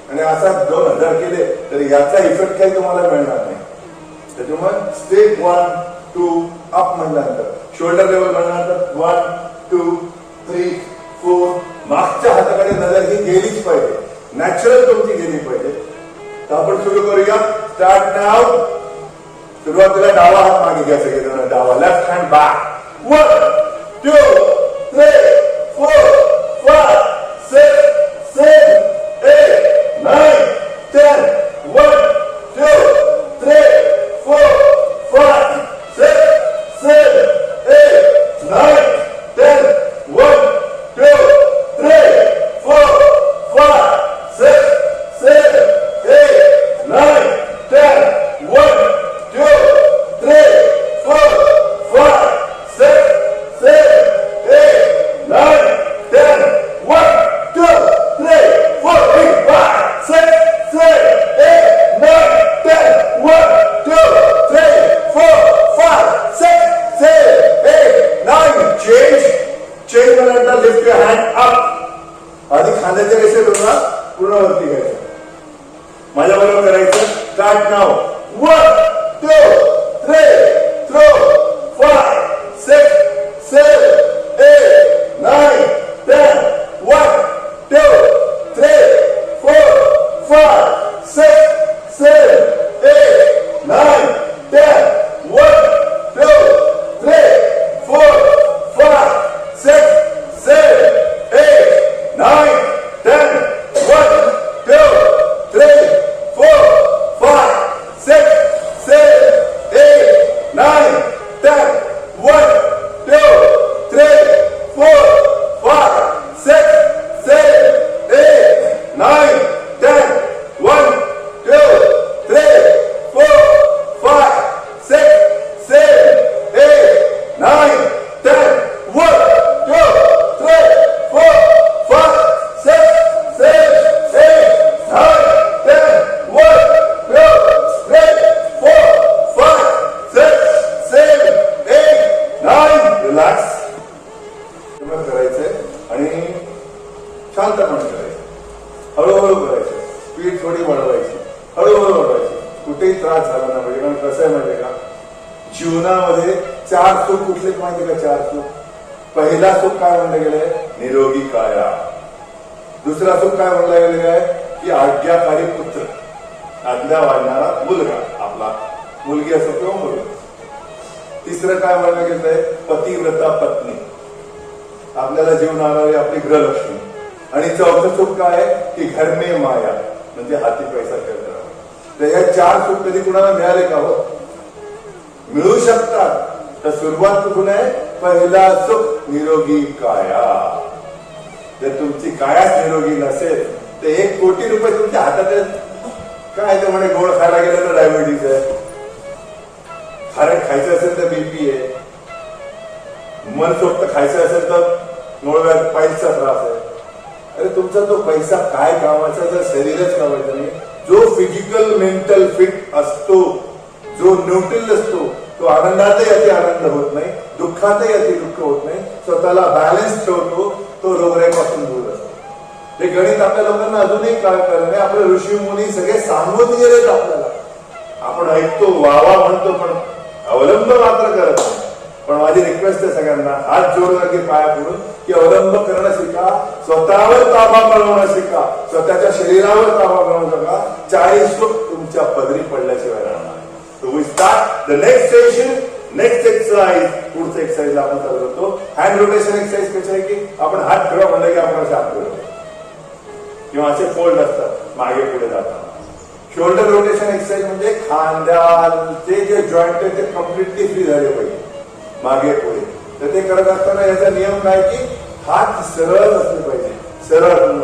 आणि असा 2000 केले तर याचा इफेक्ट काही तुम्हाला मिळणार नाही. त्याच्यामुळे स्टेप 1 2 अप म्हणल्यानंतर, शोल्डर लेवल म्हणल्यानंतर 1 2 3 4, मागच्या हाताकडे नजर ही गेलीच पाहिजे, नॅचरल तुमची गेली पाहिजे. तर आपण सुरू करूया. स्टार्ट नाव. सुरुवातीला डावा हात मागे घ्या सगळेजण. डावा, लेफ्ट हँड बॅक. 1 2 3 4 5 6 7 8 9 10 1 2 3 4 5 6 7 8 9 10 1 2 3 4 5 6 7 8 9 10 1 2 3 4 5 6 7 8 9 10 1 2 3 4 5 6 7 8 9 10 1 2 3 4 5 6 7 8 9. चेंज म्हणल्यानंतर लिफ्ट युअर हँड अप. आधी खांद्याच्या रेषेत होता पूर्ण वरती घ्यायचं. माझ्या बरोबर करायचं. स्टार्ट नाव. 1 2 3 4 5 6 7 8 9 10 1 2 3 4 5 6 7 8 9 10 1 2 3 4 5 6 7 8 9 10 1 2 3 स्पीड थोडी वाढवायची, हळूहळू वाढवायची, कुठेही त्रास झाला ना पाहिजे. कारण कसं आहे माहितीये का, जीवनामध्ये 4 सुख कुठले माहितीये का? 4 सुख. पहिला सुख काय म्हणलं गेलंय? निरोगी काया. दुसरा सुख काय म्हणलं गेलेलं आहे की आज्ञाकारी पुत्र, आज्ञा वाढणारा मुलगा, आपला मुलगी असो किंवा मुलगा. तिसरं काय म्हणलं गेलंय? पतिव्रता पत्नी, आपल्याला जीवन आणणारी आपली गृहलक्ष्मी. आणि चौथं सुख काय आहे की घर में माया, म्हणजे हाती पैसा खेळत राहा. तर या 4 सुख कधी कुणाला मिळाले का? हो, मिळू शकतात. तर सुरुवात कुठून आहे? पहिला सुख निरोगी काया. जर तुमची कायाच निरोगी नसेल तर 1 कोटी रुपये तुमच्या हातात आहेत. काय ते म्हणे गोड खायला गेलं तर डायबिटीज आहे, खारट खायचं असेल तर बीपी आहे, मनसोक्त खायचं असेल तर मूळव्याध पाईलचा त्रास आहे. अरे तुमचा तो पैसा काय कामाचा जर शरीरच कामाचं नाही. जो फिजिकल मेंटल फिट असतो, जो न्यूट्रल असतो, तो आनंदातही अति आनंद होत नाही, दुःखातही अति दुःख होत नाही, स्वतःला बॅलन्स ठेवतो, तो रोगराईपासून दूर असतो. हे गणित आपल्या लोकांना अजूनही काय करणे, आपले ऋषी मुनी सगळे सांगून गेलेत आपल्याला. आपण ऐकतो, वावा म्हणतो, पण अवलंब मात्र करत नाही. पण माझी रिक्वेस्ट आहे सगळ्यांना, हात जोडून अगदी पाया पडून की अवलंब करणं शिका, स्वतःवर ताबा मिळवणं शिका, स्वतःच्या शरीरावर ताबा मिळवू नका. 40 सुख तुमच्या पदरी पडल्याशिवाय राहणार. So we start the next session, next exercise. पुढचं एक्सरसाइज आपण चालू करतो. हँड रोटेशन एक्सरसाइज कशी आहे की आपण हात फिरवा म्हणलं की आपण असे हात फिरवतो किंवा असे फोल्ड असतात मागे पुढे जाताना. शोल्डर रोटेशन एक्सरसाइज म्हणजे खांद्याचे जे जॉईंट आहे ते कम्प्लिटली फ्री झाले पाहिजे मागे पुढे. तर ते करत असताना याचा नियम काय की हात सरळ असले पाहिजे, सरळ.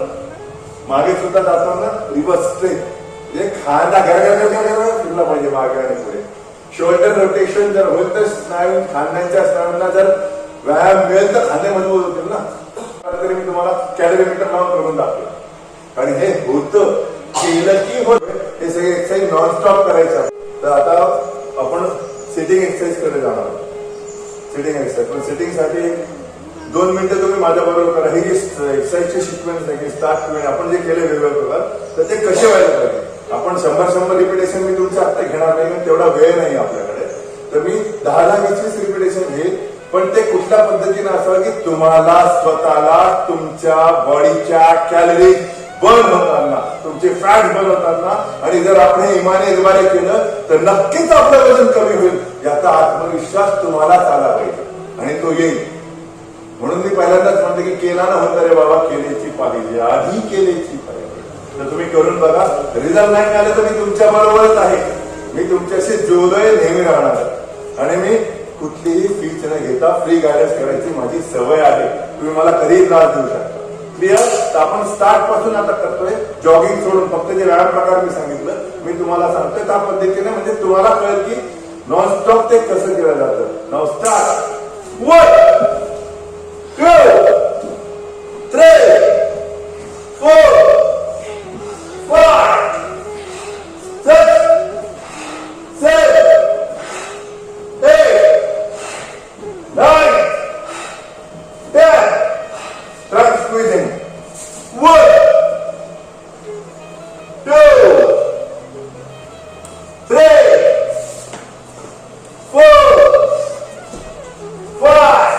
मागे सुद्धा जाताना रिव्हर्स स्ट्रेट, म्हणजे खांदा घरा फिरला पाहिजे मागे आणि पुढे. शोल्डर रोटेशन जर होईल तर स्नायू, खांद्यांच्या स्नायूंना जर व्यायाम मिळेल तर खांदे मजबूत होतील ना. तरी मी तुम्हाला कॅलरीमीटर लावून करून दाखवलं. आणि हे होतं, केलं की होत. हे सगळे एक्सरसाइज नॉनस्टॉप करायचं. तर आता आपण सिटिंग एक्सरसाइज कडे जाणार आहोत. सिटिंग एक्सरसाइज, पण सिटिंग साठी 2 मिनिटं तुम्ही माझ्या बरोबर करा. ही जी एक्सरसाइजची सिक्वेन्स आहे की स्टार्ट टू एंड आपण जे केले वेगवेगळे प्रकार, तर ते कसे व्हायला पाहिजे. आपण 100 रिपिटेशन मी तुमच्या आत्ता घेणार नाही, तेवढा वेळ नाही आपल्याकडे. तर मी 10-20 रिपिटेशन घेईल, पण ते कुठल्या पद्धतीने असावं की तुम्हाला स्वतःला तुमच्या बॉडीच्या कॅलरीज बर्न होताना, तुमचे फॅट बर्न होताना, आणि जर आपण हे इमानेद्वारे केलं तर नक्कीच आपलं वजन कमी होईल. याचा आत्मविश्वास तुम्हालाच आला पाहिजे आणि तो येईल. म्हणून मी पहिल्यांदाच म्हणते की केला ना होता रे बाबा, केलेची पाहिजे, आधी केलेची पाहिजे. तर तुम्ही करून बघा. रिझल्ट नाही मिळाले तर मी तुमच्या बरोबरच आहे, मी तुमच्याशी जोडोय नेहमी राहणार. आणि मी कुठलीही फीच न घेता फ्री गायडन्स करायची माझी सवय आहे. तुम्ही मला कधीही त्रास देऊ शकता. क्लिअर? तर आपण स्टार्ट पासून आता करतोय, जॉगिंग सोडून. फक्त जे व्यायाम प्रकार मी सांगितलं मी तुम्हाला सांगतोय त्या पद्धतीने, म्हणजे तुम्हाला कळेल की नॉनस्टॉप ते कसं केलं जातं. Now start. 1 2 3 4 5 6 7 8 9 10. Start squeezing. 1 2 3 4 5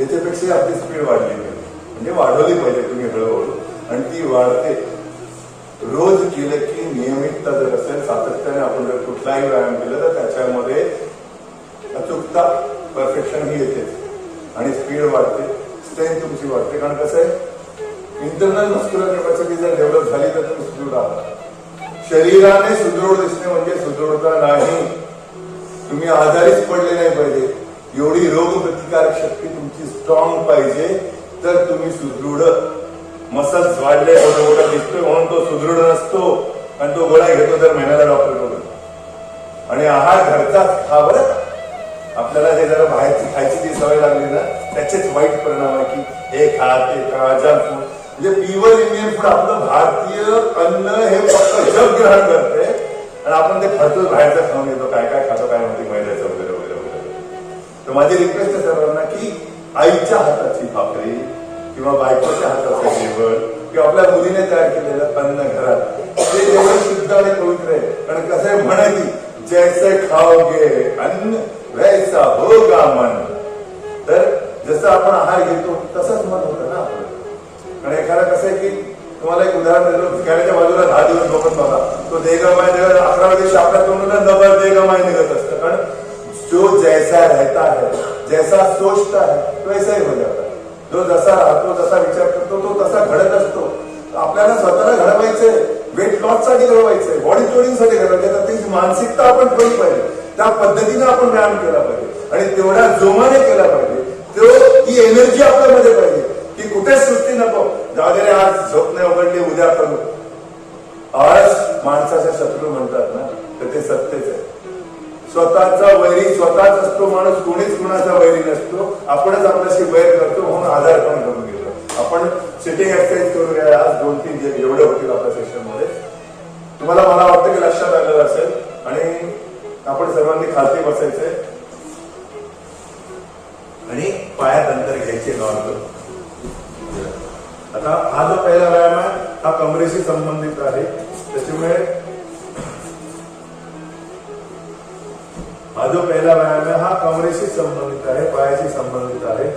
त्याच्यापेक्षा आपली स्पीड वाढली पाहिजे, म्हणजे वाढवली पाहिजे तुम्ही हळूहळू, आणि ती वाढते. रोज केलं की नियमितता जर असेल, सातत्याने आपण जर कुठलाही व्यायाम केला तर त्याच्यामध्ये अचूकता, परफेक्शन ही येतेच आणि स्पीड वाढते, स्ट्रेंथ तुमची वाढते. कारण कसं आहे, इंटरनल मस्क्युलर कॅपॅसिटी जर डेव्हलप झाली तर तुम्ही सुदृढ आहात. शरीराने सुदृढ दिसणे म्हणजे सुदृढता नाही, तुम्ही आजारीच पडले नाही पाहिजे. एवढी रोगप्रतिकारक शक्ती तुमची स्ट्रॉंग पाहिजे तर तुम्ही सुदृढ. मसल्स वाढले, मोठा मोठा दिसतोय म्हणून तो सुदृढ नसतो, आणि तो गोळा घेतो तर महिन्याला डॉक्टरकडून. आणि आहार घरचाच खा बरं. आपल्याला जे जरा बाहेरची खायची जी सवय लागली ना, त्याचेच वाईट परिणाम आहे की हे खा ते खा, जंक फूड. म्हणजे प्युअर इंडियन फूड, आपलं भारतीय अन्न हे फक्त जग ग्रहण करते, आणि आपण ते खातो बाहेरचं खाऊन येतो, काय काय खातो काय माहिती, मैद्याचं वगैरे वगैरे वगैरे. तर माझी रिक्वेस्ट आहे सर्वांना की आईच्या हाताची भाकरी किंवा बायकोच्या हाताचं जेवण किंवा आपल्या मुलीने तयार केलेलं अन्न घरात, ते जेवण शुद्ध आणि पवित्र आहे. कारण कसं आहे, म्हणायची जैसे खाओगे अन्न वैसा होगा मन. तर जसं आपण आहार घेतो तसंच मन होतं ना आपलं. आणि एखादा कसं आहे की, तुम्हाला एक उदाहरण देतो, भिकाऱ्याच्या बाजूला 10 दिवस बघत बघा, तो देगमाय 11व्या दिवशी आपल्या तोंडून डबल देगमाय निघत असतं. कारण जो जैसा रहता है, जैसा सोचता है वैसा ही हो जाता है. जो जसा राहतो, जसा विचार करतो, तो तसा घडत असतो. आपल्याला स्वतःला घडवायचंय, वेट लॉस साठी घडवायचंय, बॉडी ट्रेनिंग साठी घडवायचंय, तर ती मानसिकता आपण ठेवली पाहिजे. त्या पद्धतीने आपण व्यायाम केला पाहिजे आणि तेवढ्या जोमाने केला पाहिजे. ती एनर्जी आपल्यामध्ये पाहिजे की कुठेच सुट्टी नको. जागेने आज झोप नाही उघडली, उद्या करू. आळस माणसाचा शत्रू म्हणतात ना, तर ते सत्यच आहे. स्वतःचा वैरी स्वतःच असतो माणूस, कोणीच कुणाचा वैरी नसतो. आपणच आपल्याशी वैर करतो, म्हणून आजार पण करून घेतो. आपण सिटिंग एक्सरसाइज करूया आज 2-3 जे एवढे होतील आपल्या सेशन मध्ये. तुम्हाला मला वाटतं की लक्षात आलेलं असेल. आणि आपण सर्वांनी खालती बसायचंय आणि पायात अंतर घ्यायचे नॉर्मल. आता हा जो पहिला व्यायाम आहे हा कमरेशी संबंधित आहे, त्याच्यामुळे हा जो पहिला व्यायाम आहे हा कमरेशी संबंधित आहे, पायाशी संबंधित आहे.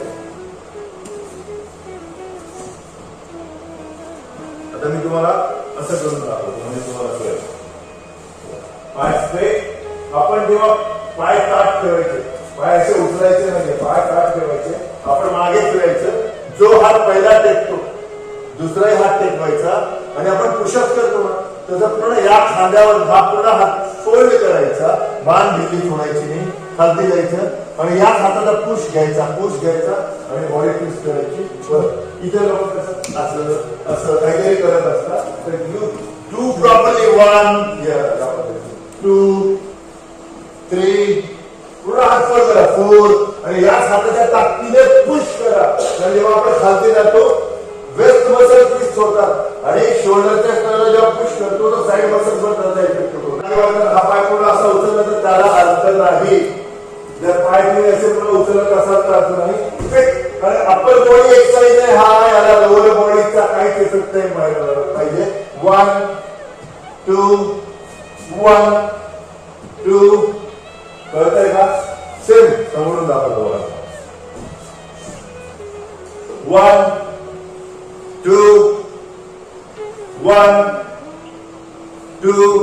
आता मी तुम्हाला असं करून दाखवतो, म्हणजे तुम्हाला कळेल. पाय स्ट्रेट. आपण जेव्हा पाय ताठ ठेवायचे, पाय असे उचलायचे नाही, पाय ताठ ठेवायचे, आपण मागे फिरायचं. जो हात पहिला टेकतो दुसराही हात टेकवायचा, आणि आपण पुशअप करतो ना, तसं पूर्ण या खांद्यावर पूर्ण हात फोल्ड करायचा, मान ढिली सोडायची नाही, खालती जायचं, आणि या हाताचा पुश घ्यायचा आणि बॉडी ट्विस्ट करायची. इथे लोक कसं असं असं काहीतरी करत असतात, तर यू डू प्रॉपरली 1 2 3, पूर्ण हात फोल्ड करा 4, आणि या हाताच्या ताकदीने पुश करा. आणि जेव्हा आपण खालती जातो वेस्ट मसल ट्विस्ट होतात, आणि शोल्डरच्या कडला जेव्हा पुश करतो तर साइड मसल वर त्याचा इफेक्ट होतो. हा पाय पूर्ण असा उचलला तर त्याला अर्थ नाही. जर पाय तुम्ही असे पूर्ण उचलत असाल तर अर्थ नाही. इफेक्ट, कारण अप्पर बॉडी एक्सरसाइज आहे हा, याला लोअर बॉडीचा काहीच इफेक्ट नाही पाहिजे. 1 2 1 2. कळतंय का? सेम समोरून दाखवतो बघा. 1 2 1 2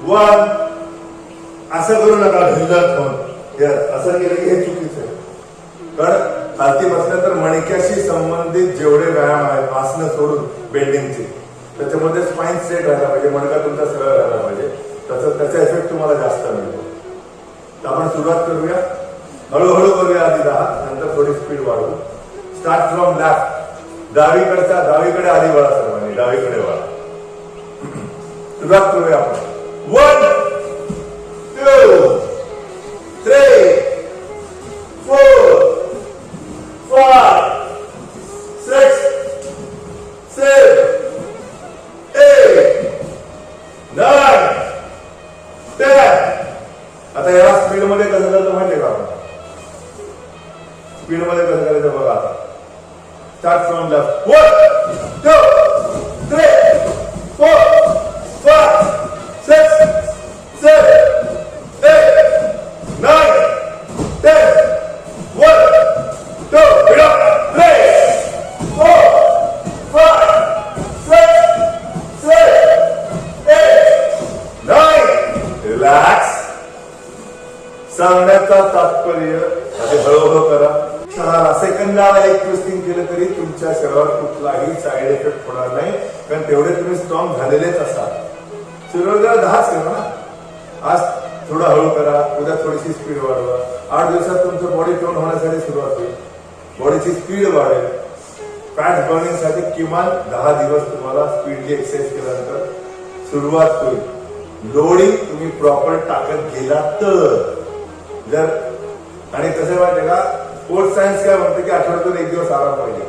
1. असं करू नका ढिल्लर खाऊन. असं केलं की हे चुकीचं आहे. कारण खालती बसल्यानंतर मणक्याशी संबंधित जेवढे व्यायाम आहेत, आसनं सोडून बेंडिंगचे, त्याच्यामध्ये स्पाइन स्ट्रेट राहायला पाहिजे, मणका तुमचा सरळ राहायला पाहिजे. त्याचा इफेक्ट तुम्हाला जास्त मिळतो. तर आपण सुरुवात करूया, हळूहळू करूया. आधी 10, नंतर थोडी स्पीड वाढवू. Start from left. डावीकडे आधी वळा सर्वांनी, डावीकडे वळा. सुरुवात करूया आपण. 1 2 3 4 5 6 7 8 9 10. आता या स्पीड मध्ये कसं करतो माहितीये का आपण? स्पीड मध्ये कसं करायचं बघा. आता स्टार्ट फ्रॉम लेफ्ट. 1 2 3 4 5 6 7 8 9 10. 1 सेकंदाला एक ट्विस्टिंग केलं तरी तुमच्या शरीरावर कुठलाही साईड इफेक्ट होणार नाही, कारण तेवढे तुम्ही स्ट्रॉंग झालेलेच असाल. सुरुवातीला 10च करा ना, आज थोडं हळू करा, उद्या थोडीशी स्पीड वाढवा. 8 दिवसात तुमचं बॉडी टोन होण्यासाठी सुरुवात होईल, बॉडीची स्पीड वाढेल. फॅट बर्निंग साठी किमान 10 दिवस तुम्हाला स्पीडली एक्सरसाइज केल्यानंतर सुरुवात होईल. लोडिंग तुम्ही प्रॉपर टाकत गेला तर. जर आणि कसं माहितीये का, स्पोर्ट्स सायन्स काय म्हणतं की आठवड्यातून 1 दिवस आराम पाहिजे.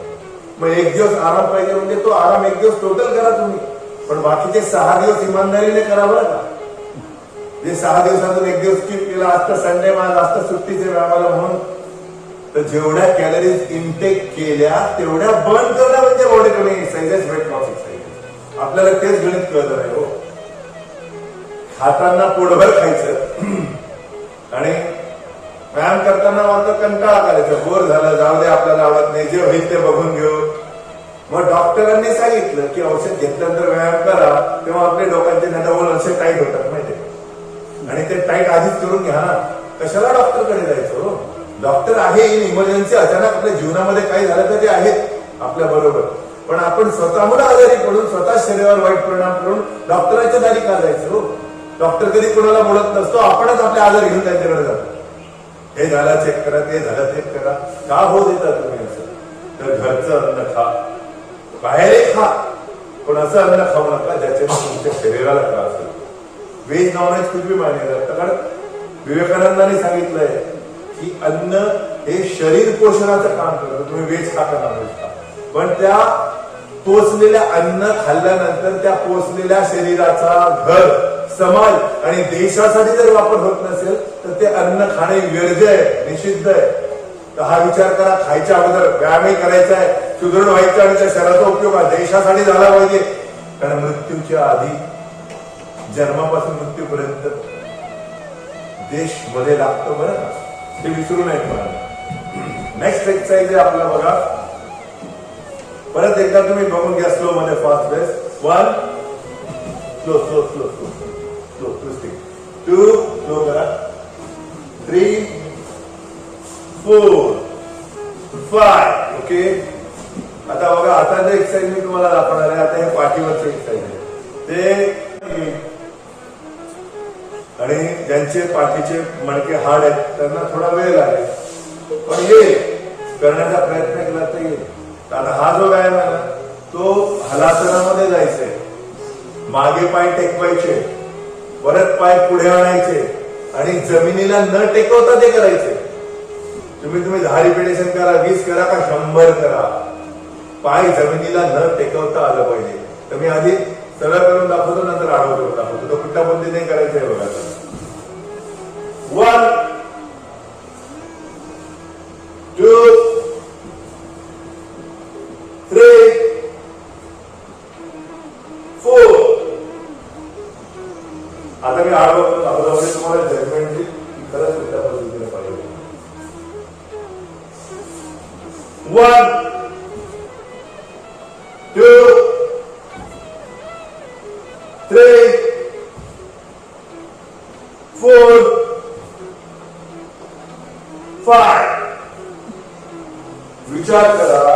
मग 1 दिवस आराम पाहिजे म्हणजे तो आराम 1 दिवस टोटल करा तुम्ही, पण बाकीचे 6 दिवस इमानदारीने करा बरं का. जे 6 दिवसातून 1 दिवस स्किप केला, आज तर संडे माझा आज तर सुट्टीचे व्यायामाला म्हणून, तर जेवढ्या कॅलरीज इनटेक केल्या तेवढ्या बर्न करणं म्हणजे body training exercises, weight loss exercises. आपल्याला तेच गणित कळत नाही हो. खाताना पोटभर खायचं आणि व्यायाम करताना मात्र कंटाळा करायचा, बोर झालं, जाऊ दे आपल्याला आवडत नाही, जे होईल ते बघून घेऊ. मग डॉक्टरांनी सांगितलं की औषध घेतल्यानंतर व्यायाम करा, तेव्हा आपले डोक्याचे डबल असे टाईट होतात माहितीये, आणि ते टाईट आधीच करून घ्या ना. कशाला डॉक्टरकडे जायचं हो. डॉक्टर आहे इन इमर्जन्सी, अचानक आपल्या जीवनामध्ये काही झालं तर ते आहेत आपल्या बरोबर, पण आपण स्वतःहून आजारी पडून स्वतः शरीरावर वाईट परिणाम करून डॉक्टरांच्या दारी का जायचं हो. डॉक्टर कधी कोणाला बोलत नसतो, आपणच आपले आजार घेऊन त्यांच्याकडे जातो. हे झालं चेक करा, ते झालं चेक करा. का हो देता तुम्ही असं? तर घरचं अन्न खा, बाहेर खा, पण असं अन्न खाऊ नका ज्याच्याने तुमच्या शरीराला त्रास होईल. व्हेज नॉनव्हेज कुछ भी मान्य जातं, कारण विवेकानंदांनी सांगितलंय की अन्न हे शरीर पोषणाचं काम करतं. तुम्ही व्हेज खा का नॉनव्हेज खा, पण त्या पोचलेल्या अन्न खाल्ल्यानंतर त्या पोचलेल्या शरीराचा घर, समाज आणि देशासाठी जर वापर होत नसेल तर ते अन्न खाणे व्यर्थ आहे, निषिद्ध आहे. तर हा विचार करा, खायच्या अगोदर व्यायामही करायचा आहे, सुदृढ व्हायचं आणि त्या शरीराचा उपयोग हा देशासाठी झाला पाहिजे. कारण मृत्यूच्या आधी, जन्मापासून मृत्यूपर्यंत देश मध्ये लागतो बरं का, ते विसरू नये तुम्हाला. नेक्स्ट एक्सरसाइज आहे आपला बघा, परत एकदा तुम्ही बघून घ्या स्लो मध्ये, fast base. 1 slow slow slow slow slow twisting, 2 slow करा, 3 4 5. ओके, आता बघा, आता जे एक्सरसाइज मी तुम्हाला दाखवणार आहे, आता हे पाठीवरचे एक्सरसाइज आहे ते. आणि ज्यांचे पाठीचे मणके हाड आहेत त्यांना थोडा वेळ लागेल, पण ये करण्याचा प्रयत्न केला तर येईल. आता हा जो व्यायाम आहे ना, तो हलासनामध्ये जायचंय. मागे पाय टेकवायचे, परत पाय पुढे आणायचे आणि जमिनीला न टेकवता ते करायचे. तुम्ही 10 रिपिटेशन करा, 20 करा का 100 करा, पाय जमिनीला न टेकवता आलं पाहिजे. तर मी आधी सरळ करून दाखवतो, नंतर आडवं करून दाखवतो. तो कुठल्या पद्धतीने करायचं आहे बघा. 1 2 3 4. आता मी आडवं करून दाखवतो म्हणजे तुम्हाला जजमेंट येईल की खरंच कुठल्या पद्धतीने पाहिजे. 1 2 3 4 5. विचार करा,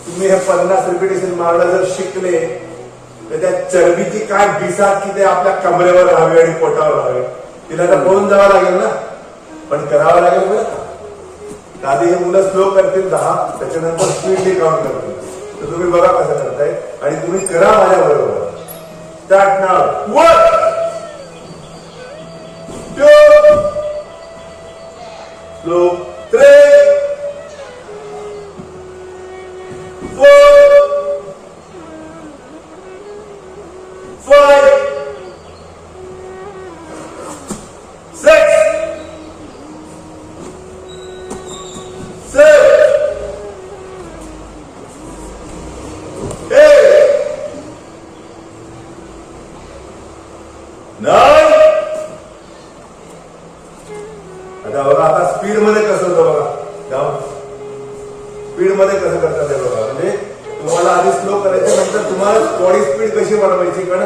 तुम्ही हे 50 रिपिटेशन मारणं जर शिकले तर त्या चरबीची काय बिसात की ते आपल्या कमरेवर राहावी आणि पोटावर राहावे, तिला तर पळून जावं लागेल ना, पण करावं लागेल बरं. आधी हे मुलं स्लो करतील 10, त्याच्यानंतर स्पीडली काउंट करतील. तर तुम्ही बघा कसं करताय आणि तुम्ही करा माझ्या बरोबर. Start now. 1 2 स्लो 3 4 5 6 7 8 9. आता बघा, आता स्पीड मध्ये कसं होतं बघा. डाऊन स्पीड मध्ये कसं करतात हे बघा. म्हणजे तुम्हाला आधी स्लो करायचं, नंतर तुम्हाला बॉडी स्पीड कशी वाढवायची. कारण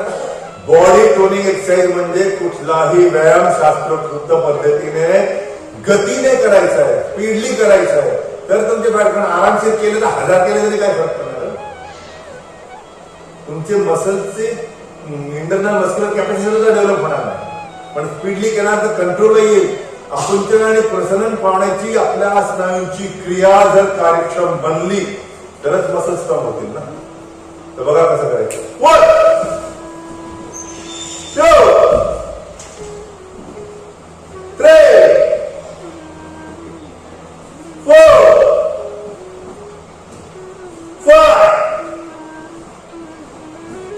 बॉडी टोनिंग एक्सरसाइज म्हणजे कुठलाही व्यायाम शास्त्रोक्त पद्धतीने गतीने करायचा आहे, स्पीडली करायचा आहे. तर तुमचे बाळकण आरामशीर केले तर 1000 केले तरी काय फरक पडणार. तुमचे मसलचे इंटरनल मस्क्युलर कॅपॅसिटी डेव्हलप होणार नाही, पण स्पीडली केला तर कंट्रोल येईल. आकुंचन आणि प्रसन्न पावण्याची आपल्या स्नायूंची क्रिया जर कार्यक्षम बनली तरच मसल स्ट्रॉंग होतील ना. तर बघा कसं करायचं. 1 2 3 4 5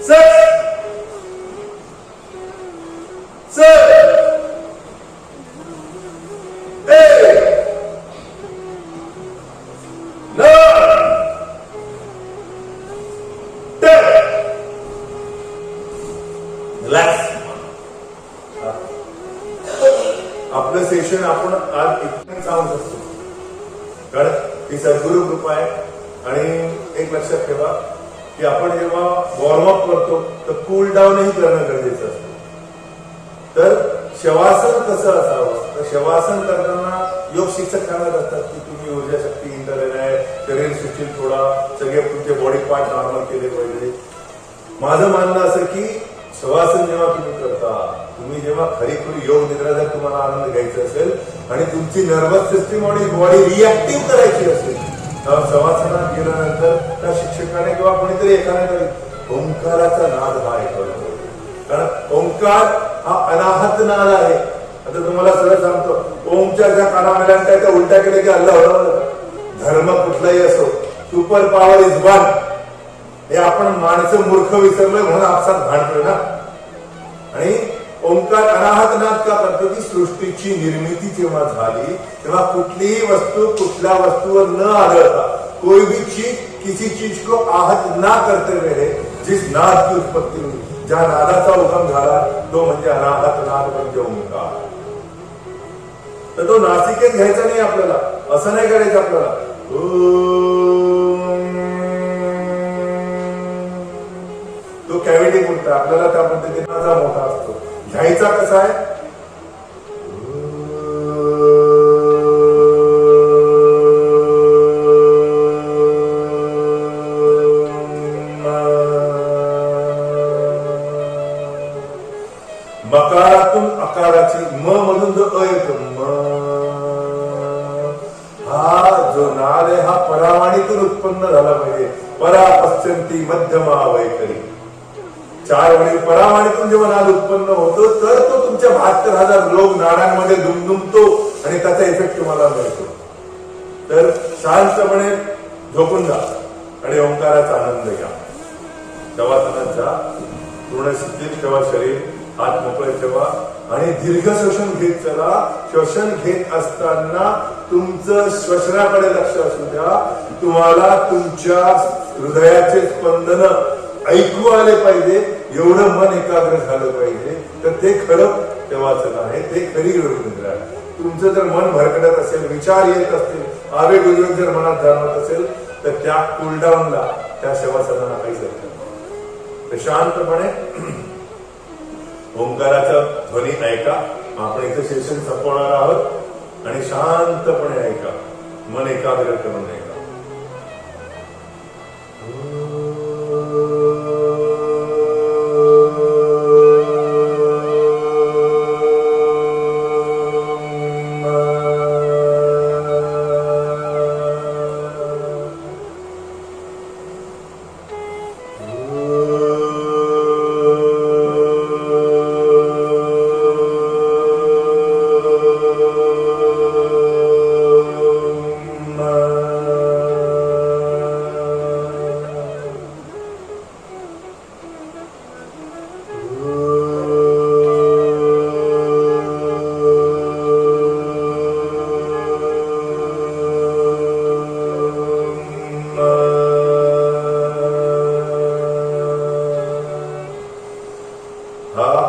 6 7 8 9 10. रिलॅक्स. आपलं सेशन आपण आज इथून सांगू शकतो, कारण ही सद्गुरु कृपा आहे. आणि एक लक्षात ठेवा की आपण जेव्हा वॉर्मअप करतो तर कूल डाऊनही करणं गरजेचं असतं. तर शवासन कसं असावं, तर शवासन करताना योग शिक्षक सांगत असतात की तुम्ही ऊर्जा शक्ती इंटरनेट आहे, शरीर सुशील थोडा, सगळे तुमचे बॉडी पार्ट नॉर्मल केले पाहिजे. माझं म्हणणं असं की शवासन जेव्हा तुम्ही करता, तुम्ही जेव्हा खरीखुरी योग निद्रा जर तुम्हाला आनंद घ्यायचा असेल आणि तुमची नर्वस सिस्टीम आणि बॉडी रिॲक्टिव्ह करायची असेल तर शवासनात गेल्यानंतर त्या शिक्षकाने किंवा कोणीतरी एकाने तरी ओंकाराचा नाद हा ऐकवला पाहिजे. कारण ओंकार हा अनाहत नाद आहे. आता तुम्हाला सरळ सांगतो, ओमच्या ज्या काना मिळाल्या त्या उलट्या केल्या की अल्लाह होणार. धर्म कुठलाही असो, सुपर पॉवर इज वन. हे आपण माणसं मूर्ख विसरलोय म्हणून आपसात भांडतोय ना. आणि ओंकार अनाहत नाद का करतो की सृष्टीची निर्मिती जेव्हा झाली तेव्हा कुठलीही वस्तू कुठल्या वस्तूवर न आढळता, कोई भी चीज किसी चीज को आहत ना करते हुए जिस नाद की उत्पत्ती हुई, ज्या नादाचा उगम झाला तो म्हणजे अनाहत नाद, म्हणजे ओंकार. तर तो नासिकेत घ्यायचा नाही आपल्याला, असं नाही करायचं आपल्याला. तो कॅव्हिटी पुरता आपल्याला त्या पद्धतीने मोठा असतो. घ्यायचा कसा आहे, मकारातून अकाराची म मधून जो अ येतो, हा जो नाद आहे हा परावाणीतून उत्पन्न झाला पाहिजे. परा पश्चंती मध्यमा वैखरी, 4 वडील परावाणीतून जेव्हा नाद उत्पन्न होतो तर तो तुमच्या 72,000 रोग नाडांमध्ये दुमदुमतो आणि त्याचा इफेक्ट तुम्हाला मिळतो. तर शांतपणे झोपून जा आणि ओंकाराचा आनंद घ्या. शवासनात जा, पूर्ण शिथिल ठेवा शरीर, हात मोकळे ठेवा आणि दीर्घ श्वसन घेत चला. श्वसन घेत असताना तुमचं श्वसनाकडे लक्ष असू द्या. तुम्हाला तुमच्या हृदयाचे स्पंदन ऐकू आले पाहिजे, एवढं मन एकाग्र झालं पाहिजे. तर ते खरं तेव्हाचं आहे, ते खरी योगनिद्रा आहे. तुमचं जर मन भरकटत असेल, विचार येत असतील, आवेग उद्वेग जर मनात जाणवत असेल तर त्या कूलडाऊनला, त्या शवासनाला काहीच अर्थ नाही. तर शांतपणे ओंकाराचा ध्वनी ऐका. आपण इथे सेशन संपवणार आहोत आणि शांतपणे ऐका, मन एकाग्र करून ऐका.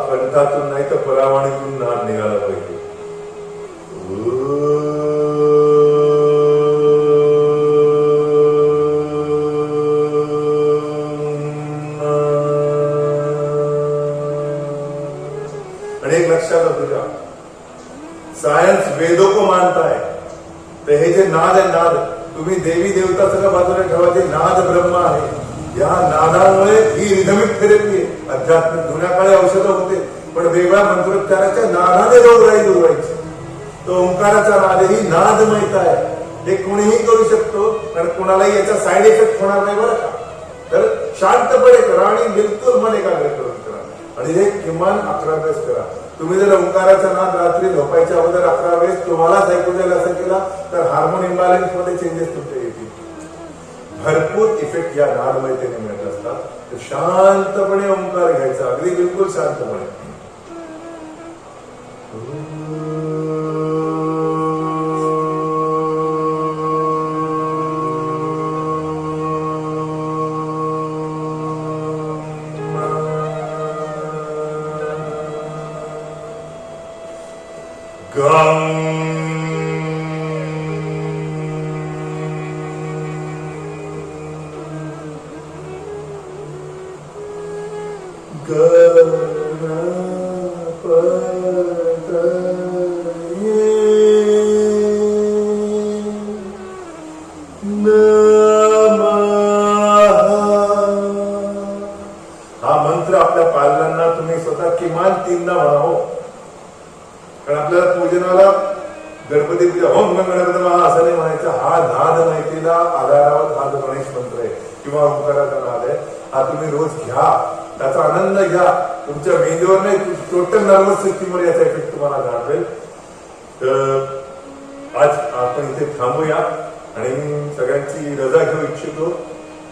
कंठातून नाही तर परावाणीतून नाद निघाला पाहिजे. आणि एक लक्षात तुझ्या, सायन्स वेदों को मानता है, तर हे जे नाद आहे, नाद तुम्ही देवी देवता सगळं बाजूला ठेवा. जे नाद ब्रह्म आहे, या नादामुळे ही रिदमिक थेरपी आहे. अध्यात्मिक जुन्या काळी औषधं होते, पण वेगळ्या मंत्रोच्चाराच्या नादाने रोगराई दूर व्हायची. तो ओंकाराचा नाद ही नादमयता आहे. हे कोणीही करू शकतो, कारण कोणालाही याचा साईड इफेक्ट होणार नाही बरं का. तर शांतपणे करा आणि बिलकुल मन एकाग्र करून करा. आणि हे किमान 11 वेळेस करा. तुम्ही जर ओंकाराचा नाद रात्री झोपायच्या अगोदर 11 वेळेस तुम्हालाच ऐकू द्यायला असं केला तर हार्मोन इम्बॅलन्स मध्ये चेंजेस तुमच्या येतील. भरपूर इफेक्ट या नादमयतेने मिळत असतात. तर शांतपणे ओंकार घ्यायचा, अगदी बिलकुल शांतपणे. हा मंत्र आपल्या पालकांना तुम्ही स्वतः किमान 3दा म्हणा हो. कारण आपल्याला पूजनाला गणपती पूजा होम गणपती असं नाही म्हणायचं. हा नाद माहितीला आधारावर हा जो गणेश मंत्र आहे किंवा ओंकाराचा नाद आहे, हा तुम्ही रोज घ्या, त्याचा आनंद घ्या. तुमच्या मेंदूवर नाही, टोटल नर्वस सिस्टीमवर याचा इफेक्ट तुम्हाला जाणवेल. तर आज आपण इथे थांबूया आणि मी सगळ्यांची रजा घेऊ इच्छितो.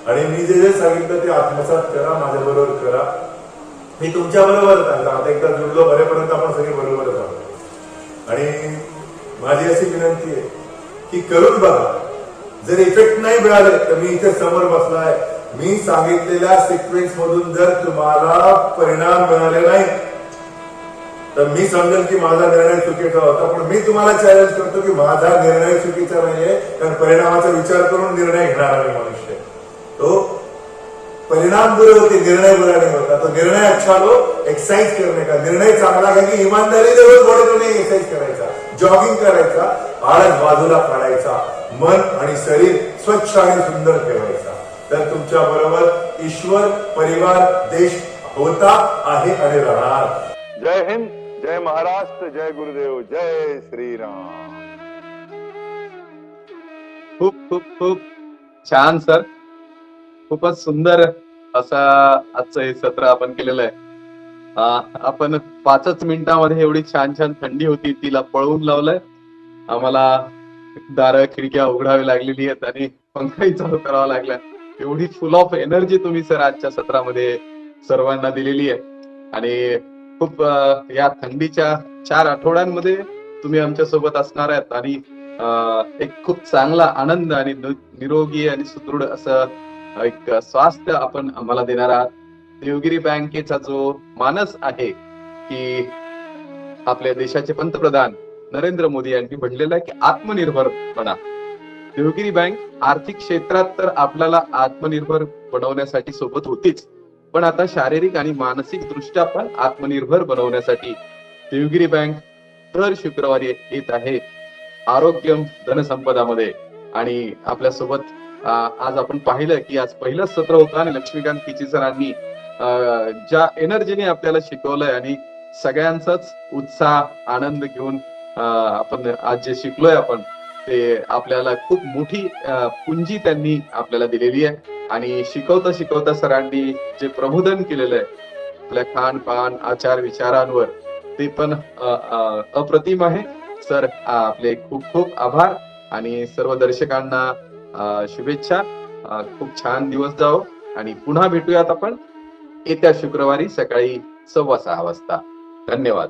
आणि मी जे सांगितलं ते आत्मसात करा, माझ्या बरोबर करा. मी तुमच्या बरोबरच आहे. आता एकदा जुळलो बरेपर्यंत आपण सगळे बरोबरच आहोत. आणि माझी अशी विनंती आहे की करून बघा. जर इफेक्ट नाही मिळाले तर मी इथे समोर बसलाय. मी सांगितलेल्या सिक्वेन्स मधून जर तुम्हाला परिणाम मिळाले नाही तर मी समजेल की माझा निर्णय चुकीचा होता. पण मी तुम्हाला चॅलेंज करतो की माझा निर्णय चुकीचा नाहीये, कारण परिणामाचा विचार करून निर्णय घेणारा मी मनुष्य. तो परिणाम बुरे होते, निर्णय बुरा नहीं होता. तो निर्णय अच्छा लो, एक्सरसाइज करने का निर्णय चांगला घ्या की ईमानदारीने रोज बॉडीने एक्सरसाइज करायचा, जॉगिंग करायचा, आळस बाजूला काढायचा, मन आणि शरीर स्वच्छ आणि सुंदर ठेवायचा. तर तुमच्या बरोबर ईश्वर, परिवार, देश होता, आहे आणि राहणार. जय हिंद, जय महाराष्ट्र, जय गुरुदेव, जय श्रीराम. खूप खूप खूप छान सर. खूपच सुंदर असा आजचं हे सत्र आपण केलेलं आहे. आपण 5च मिनिटांमध्ये एवढी छान छान थंडी होती तिला पळवून लावलंय. आम्हाला दारं खिडक्या उघडावी लागलेली आहेत आणि पंखाही चालू करावा लागला. एवढी फुल ऑफ एनर्जी तुम्ही सर आजच्या सत्रामध्ये सर्वांना दिलेली आहे. आणि खूप या थंडीच्या 4 आठवड्यांमध्ये तुम्ही आमच्या सोबत असणार आहेत आणि एक खूप चांगला आनंद आणि निरोगी आणि सुदृढ असं एक स्वास्थ्य आपण आम्हाला देणार आहात. देवगिरी बँकेचा जो मानस आहे की आपल्या देशाचे पंतप्रधान नरेंद्र मोदी यांनी म्हटलेलं आहे की आत्मनिर्भर बना. देवगिरी बँक आर्थिक क्षेत्रात तर आपल्याला आत्मनिर्भर बनवण्यासाठी सोबत होतीच, पण आता शारीरिक आणि मानसिक दृष्ट्या पण आत्मनिर्भर बनवण्यासाठी देवगिरी बँक दर शुक्रवारी येत आहे आरोग्यम धनसंपदामध्ये. आणि आपल्यासोबत आज आपण पाहिलं की आज पहिलंच सत्र होतं आणि लक्ष्मीकांत किची सरांनी ज्या एनर्जीने आपल्याला शिकवलंय आणि सगळ्यांचाच उत्साह आनंद घेऊन आपण आज जे शिकलोय आपण ते आपल्याला खूप मोठी पुंजी त्यांनी आपल्याला दिलेली आहे. आणि शिकवता शिकवता सरांनी जे प्रबोधन केलेलं आहे आपल्या खानपान आचार विचारांवर ते पण अप्रतिम आहे. सर आपले खूप खूप आभार आणि सर्व दर्शकांना शुभेच्छा. खूप छान दिवस जाओ आणि पुन्हा भेटूयात आपण येत्या शुक्रवारी सकाळी 6:15 वाजता. धन्यवाद.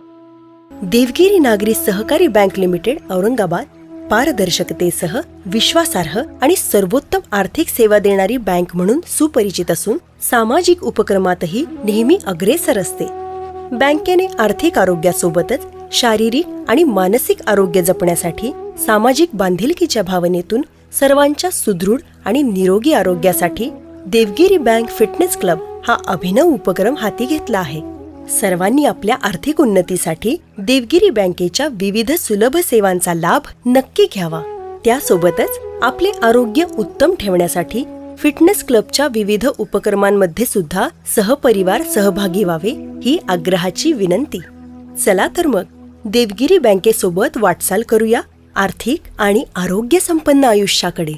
देवगिरी नागरी सहकारी बँक लिमिटेड औरंगाबाद पारदर्शकतेसह विश्वासार्ह आणि सर्वोत्तम आर्थिक सेवा देणारी बँक म्हणून सुपरिचित असून सामाजिक उपक्रमातही नेहमी अग्रेसर असते. बँकेने आर्थिक आरोग्यासोबतच शारीरिक आणि मानसिक आरोग्य जपण्यासाठी सामाजिक बांधिलकीच्या भावनेतून सर्वांच्या सुदृढ आणि निरोगी आरोग्यासाठी देवगिरी बँक फिटनेस क्लब हा अभिनव उपक्रम हाती घेतला आहे. सर्वांनी आपल्या आर्थिक उन्नतीसाठी देवगिरी बँकेच्या विविध सुलभ सेवांचा लाभ नक्की घ्यावा. त्यासोबतच आपले आरोग्य उत्तम ठेवण्यासाठी फिटनेस क्लबच्या विविध उपक्रमांमध्ये सुद्धा सहपरिवार सहभागी व्हावे ही आग्रहाची विनंती. चला तर मग देवगिरी बँकेसोबत वाटचाल करूया आर्थिक आणि आरोग्य संपन्न आयुष्याकडे.